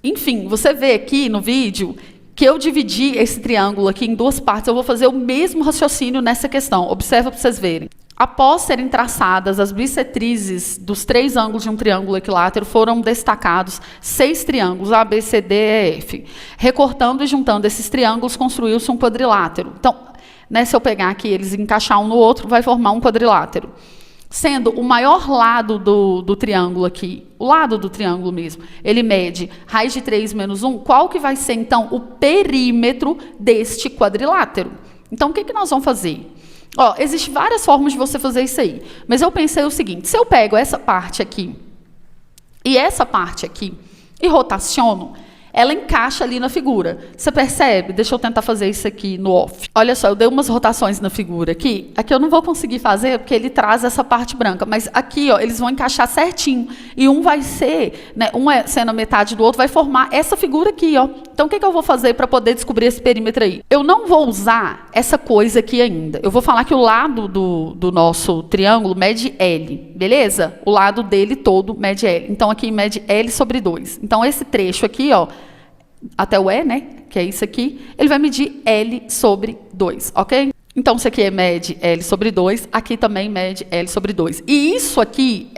Enfim, você vê aqui no vídeo que eu dividi esse triângulo aqui em duas partes. Eu vou fazer o mesmo raciocínio nessa questão. Observa para vocês verem. Após serem traçadas as bissetrizes dos 3 ângulos de um triângulo equilátero, foram destacados 6 triângulos, A, B, C, D, E, F. Recortando e juntando esses triângulos, construiu-se um quadrilátero. Então, né, se eu pegar aqui, eles encaixar um no outro, vai formar um quadrilátero. Sendo o maior lado do triângulo aqui, o lado do triângulo mesmo, ele mede raiz de 3 menos 1, qual que vai ser, então, o perímetro deste quadrilátero? Então, o que nós vamos fazer? Ó, existem várias formas de você fazer isso aí, mas eu pensei o seguinte, se eu pego essa parte aqui e essa parte aqui e rotaciono, ela encaixa ali na figura. Você percebe? Deixa eu tentar fazer isso aqui no off. Olha só, eu dei umas rotações na figura aqui. Aqui eu não vou conseguir fazer, porque ele traz essa parte branca. Mas aqui, ó, eles vão encaixar certinho. E um vai ser, né, um é sendo a metade do outro, vai formar essa figura aqui, ó. Então, o que eu vou fazer para poder descobrir esse perímetro aí? Eu não vou usar essa coisa aqui ainda. Eu vou falar que o lado do nosso triângulo mede L, beleza? O lado dele todo mede L. Então, aqui mede L sobre 2. Então, esse trecho aqui, ó, até o E, né, que é isso aqui, ele vai medir L sobre 2, ok? Então, isso aqui mede L sobre 2, aqui também mede L sobre 2. E isso aqui,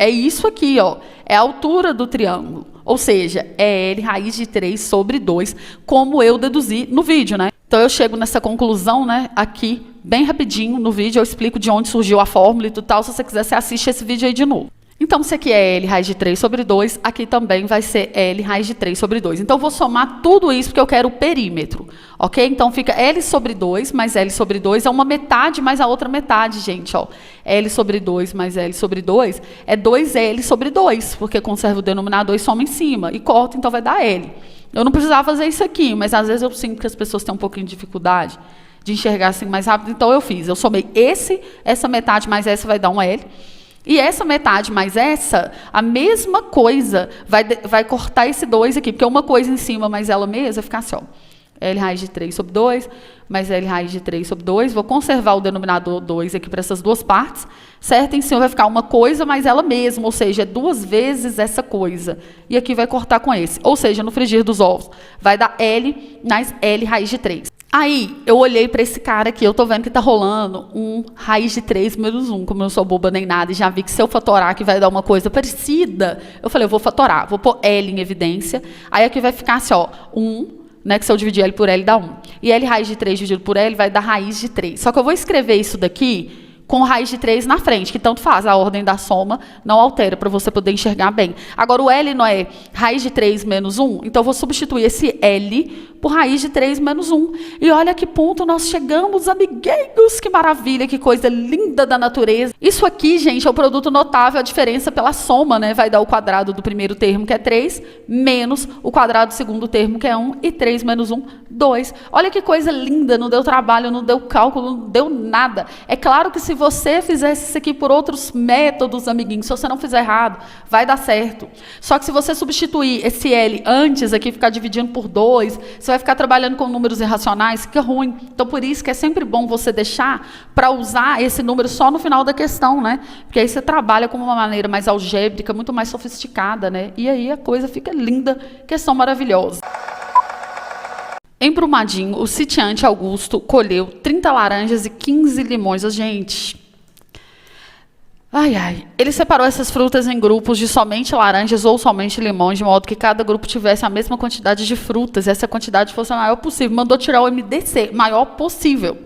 ó, é a altura do triângulo. Ou seja, é L raiz de 3 sobre 2, como eu deduzi no vídeo, né? Então, eu chego nessa conclusão, né, aqui, bem rapidinho no vídeo, eu explico de onde surgiu a fórmula e tudo tal. Se você quiser, você assiste esse vídeo aí de novo. Então, se aqui é L raiz de 3 sobre 2, aqui também vai ser L raiz de 3 sobre 2. Então, eu vou somar tudo isso porque eu quero o perímetro, ok? Então, fica L sobre 2 mais L sobre 2 é uma metade mais a outra metade, gente, ó. L sobre 2 mais L sobre 2 é 2L sobre 2, porque conserva o denominador e soma em cima. E corta, então vai dar L. Eu não precisava fazer isso aqui, mas às vezes eu sinto que as pessoas têm um pouquinho de dificuldade de enxergar assim mais rápido, então eu fiz. Eu somei essa metade mais essa vai dar um L. E essa metade mais essa, a mesma coisa, vai cortar esse 2 aqui, porque uma coisa em cima mais ela mesma vai ficar assim, ó. L raiz de 3 sobre 2, mais L raiz de 3 sobre 2. Vou conservar o denominador 2 aqui para essas duas partes, certo? Em cima vai ficar uma coisa mais ela mesma, ou seja, é 2 vezes essa coisa. E aqui vai cortar com esse. Ou seja, no frigir dos ovos, vai dar L mais L raiz de 3. Aí, eu olhei para esse cara aqui, eu tô vendo que tá rolando um raiz de 3 menos 1, como eu não sou boba nem nada, e já vi que se eu fatorar que vai dar uma coisa parecida, eu falei, eu vou fatorar, vou pôr L em evidência, aí aqui vai ficar assim, ó, 1, né, que se eu dividir L por L dá 1. E L raiz de 3 dividido por L vai dar raiz de 3. Só que eu vou escrever isso daqui com raiz de 3 na frente, que tanto faz, a ordem da soma não altera para você poder enxergar bem. Agora, o L não é raiz de 3 menos 1, então eu vou substituir esse L por raiz de 3 menos 1. E olha que ponto nós chegamos, amiguinhos, que maravilha, que coisa linda da natureza. Isso aqui, gente, é o produto notável, a diferença pela soma, né? Vai dar o quadrado do primeiro termo, que é 3, menos o quadrado do segundo termo, que é 1, e 3 menos 1, 2. Olha que coisa linda, não deu trabalho, não deu cálculo, não deu nada. É claro que se você fizesse isso aqui por outros métodos, amiguinhos, se você não fizer errado, vai dar certo. Só que se você substituir esse L antes aqui, ficar dividindo por 2, você vai ficar trabalhando com números irracionais, fica ruim. Então, por isso que é sempre bom você deixar para usar esse número só no final da questão, né? Porque aí você trabalha com uma maneira mais algébrica, muito mais sofisticada, né? E aí a coisa fica linda, questão maravilhosa. Em Brumadinho, o sitiante Augusto colheu 30 laranjas e 15 limões. Gente, Ele separou essas frutas em grupos de somente laranjas ou somente limões, de modo que cada grupo tivesse a mesma quantidade de frutas, essa quantidade fosse a maior possível. Mandou tirar o MDC, maior possível.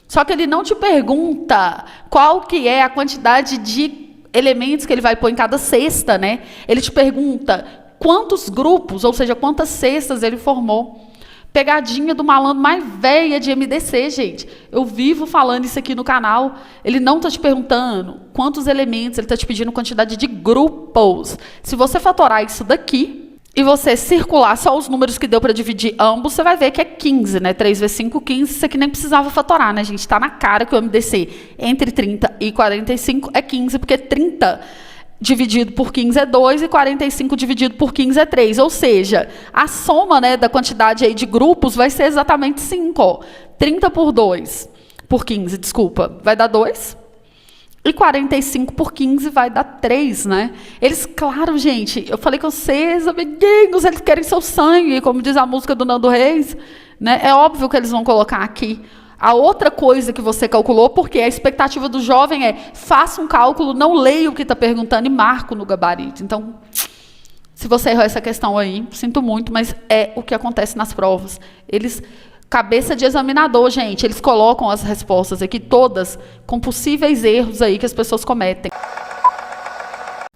Só que ele não te pergunta qual que é a quantidade de elementos que ele vai pôr em cada cesta, né? Ele te pergunta quantos grupos, ou seja, quantas cestas ele formou. Pegadinha do malandro mais velha de MDC, gente. Eu vivo falando isso aqui no canal. Ele não está te perguntando quantos elementos, ele está te pedindo quantidade de grupos. Se você fatorar isso daqui e você circular só os números que deu para dividir ambos, você vai ver que é 15, né? 3 vezes 5, 15. Isso aqui nem precisava fatorar, né, gente? Está na cara que o MDC entre 30 e 45 é 15, porque 30 dividido por 15 é 2 e 45 dividido por 15 é 3. Ou seja, a soma, né, da quantidade aí de grupos vai ser exatamente 5. Ó. 30 por 2, por 15, desculpa, vai dar 2. E 45 por 15 vai dar 3, né? Eles, claro, gente, eu falei com vocês, amiguinhos, eles querem seu sangue, como diz a música do Nando Reis. Né? É óbvio que eles vão colocar aqui a outra coisa que você calculou, porque a expectativa do jovem é faça um cálculo, não leia o que está perguntando e marco no gabarito. Então, se você errou essa questão aí, sinto muito, mas é o que acontece nas provas. Eles, cabeça de examinador, gente, eles colocam as respostas aqui todas com possíveis erros aí que as pessoas cometem.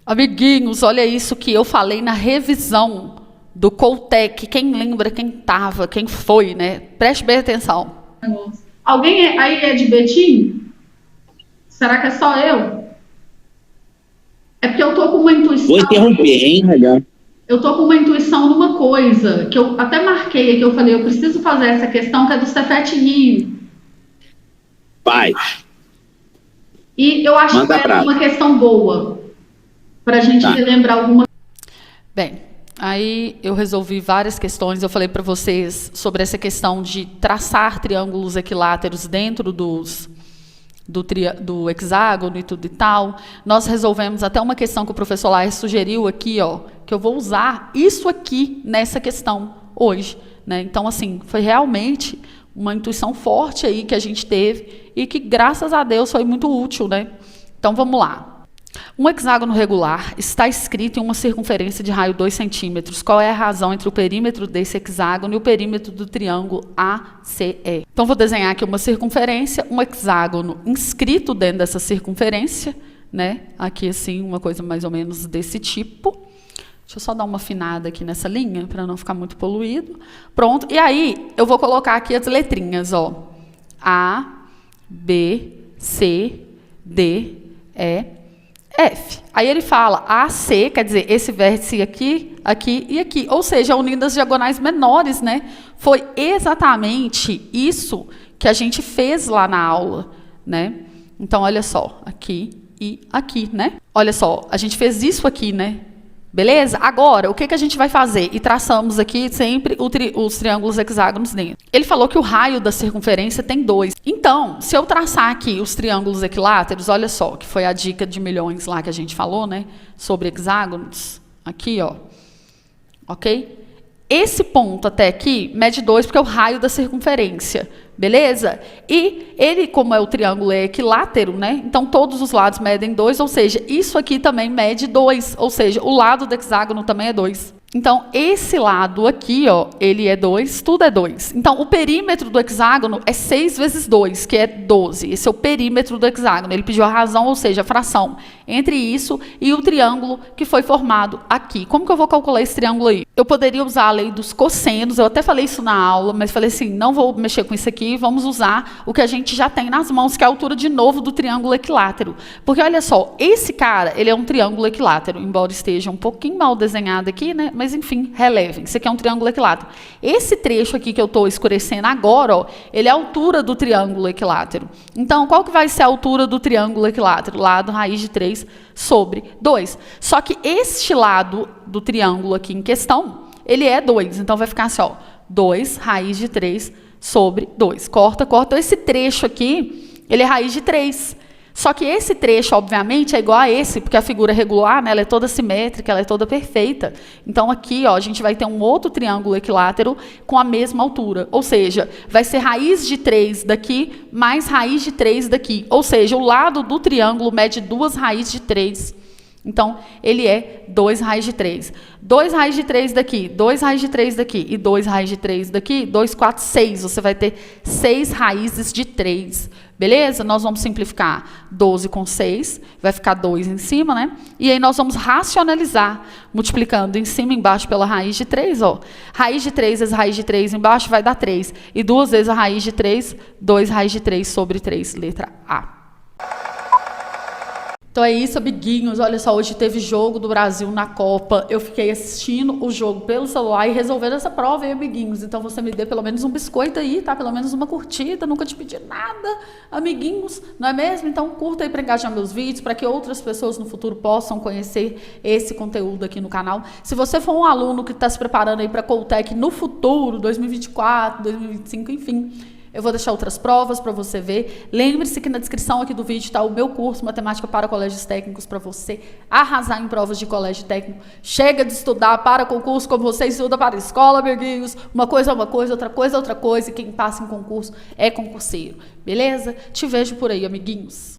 Amiguinhos, olha isso que eu falei na revisão do Coltec. Quem lembra, quem estava, quem foi, né? Preste bem atenção. Alguém aí é de Betim? Será que é só eu? É porque eu tô com uma intuição. Vou interromper, hein, Radar? Eu tô com uma intuição numa coisa, que eu até marquei aqui, eu falei, eu preciso fazer essa questão, que é do Cefete Rio. Vai. E eu acho que é uma questão boa, pra gente relembrar alguma. Bem, aí eu resolvi várias questões, eu falei para vocês sobre essa questão de traçar triângulos equiláteros dentro do hexágono e tudo e tal. Nós resolvemos até uma questão que o professor Laércio sugeriu aqui, ó, que eu vou usar isso aqui nessa questão hoje. Né? Então, assim, foi realmente uma intuição forte aí que a gente teve e que, graças a Deus, foi muito útil. Né? Então, vamos lá. Um hexágono regular está escrito em uma circunferência de raio 2 centímetros. Qual é a razão entre o perímetro desse hexágono e o perímetro do triângulo ACE? Então, vou desenhar aqui uma circunferência, um hexágono inscrito dentro dessa circunferência, né? Aqui, assim, uma coisa mais ou menos desse tipo. Deixa eu só dar uma afinada aqui nessa linha, para não ficar muito poluído. Pronto. E aí, eu vou colocar aqui as letrinhas, ó. A, B, C, D, E, F. Aí ele fala AC, quer dizer, esse vértice aqui, aqui e aqui. Ou seja, unindo as diagonais menores, né? Foi exatamente isso que a gente fez lá na aula, né? Então, olha só, aqui e aqui, né? Olha só, a gente fez isso aqui, né? Beleza? Agora, o que a gente vai fazer? E traçamos aqui sempre os triângulos hexágonos dentro. Ele falou que o raio da circunferência tem 2. Então, se eu traçar aqui os triângulos equiláteros, olha só, que foi a dica de milhões lá que a gente falou, né? Sobre hexágonos. Aqui, ó. Ok? Esse ponto até aqui mede 2, porque é o raio da circunferência. Beleza? E ele, como é o triângulo é equilátero, né? Então, todos os lados medem 2, ou seja, isso aqui também mede 2, ou seja, o lado do hexágono também é 2. Então, esse lado aqui, ó, ele é 2, tudo é 2. Então, o perímetro do hexágono é 6 vezes 2, que é 12. Esse é o perímetro do hexágono. Ele pediu a razão, ou seja, a fração entre isso e o triângulo que foi formado aqui. Como que eu vou calcular esse triângulo aí? Eu poderia usar a lei dos cossenos, eu até falei isso na aula, mas falei assim, não vou mexer com isso aqui, vamos usar o que a gente já tem nas mãos, que é a altura, de novo, do triângulo equilátero. Porque, olha só, esse cara, ele é um triângulo equilátero, embora esteja um pouquinho mal desenhado aqui, né? Mas, enfim, relevem. Isso aqui é um triângulo equilátero. Esse trecho aqui que eu estou escurecendo agora, ó, ele é a altura do triângulo equilátero. Então, qual que vai ser a altura do triângulo equilátero? Lado raiz de 3 sobre 2. Só que este lado do triângulo aqui em questão, ele é 2. Então, vai ficar assim, ó, 2 raiz de 3 sobre 2. Corta, corta. Esse trecho aqui, ele é raiz de 3. Só que esse trecho, obviamente, é igual a esse, porque a figura é regular, né, ela é toda simétrica, ela é toda perfeita. Então, aqui, ó, a gente vai ter um outro triângulo equilátero com a mesma altura. Ou seja, vai ser raiz de 3 daqui mais raiz de 3 daqui. Ou seja, o lado do triângulo mede 2 raízes de 3. Então, ele é 2 raiz de 3. 2 raiz de 3 daqui, 2 raiz de 3 daqui e 2 raiz de 3 daqui, 2, 4, 6. Você vai ter 6 raízes de 3. Beleza? Nós vamos simplificar 12 com 6, vai ficar 2 em cima, né? E aí nós vamos racionalizar, multiplicando em cima e embaixo pela raiz de 3, ó. Raiz de 3 vezes raiz de 3 embaixo vai dar 3. E 2 vezes a raiz de 3, 2 raiz de 3 sobre 3, letra A. Então é isso, amiguinhos. Olha só, hoje teve jogo do Brasil na Copa. Eu fiquei assistindo o jogo pelo celular e resolvendo essa prova, hein, amiguinhos? Então você me dê pelo menos um biscoito aí, tá? Pelo menos uma curtida. Nunca te pedi nada, amiguinhos, não é mesmo? Então curta aí para engajar meus vídeos, para que outras pessoas no futuro possam conhecer esse conteúdo aqui no canal. Se você for um aluno que está se preparando aí para Coltec no futuro, 2024, 2025, enfim, eu vou deixar outras provas para você ver. Lembre-se que na descrição aqui do vídeo está o meu curso Matemática para Colégios Técnicos para você arrasar em provas de colégio técnico. Chega de estudar para concurso como você estuda para a escola, amiguinhos. Uma coisa é uma coisa, outra coisa é outra coisa. E quem passa em concurso é concurseiro. Beleza? Te vejo por aí, amiguinhos.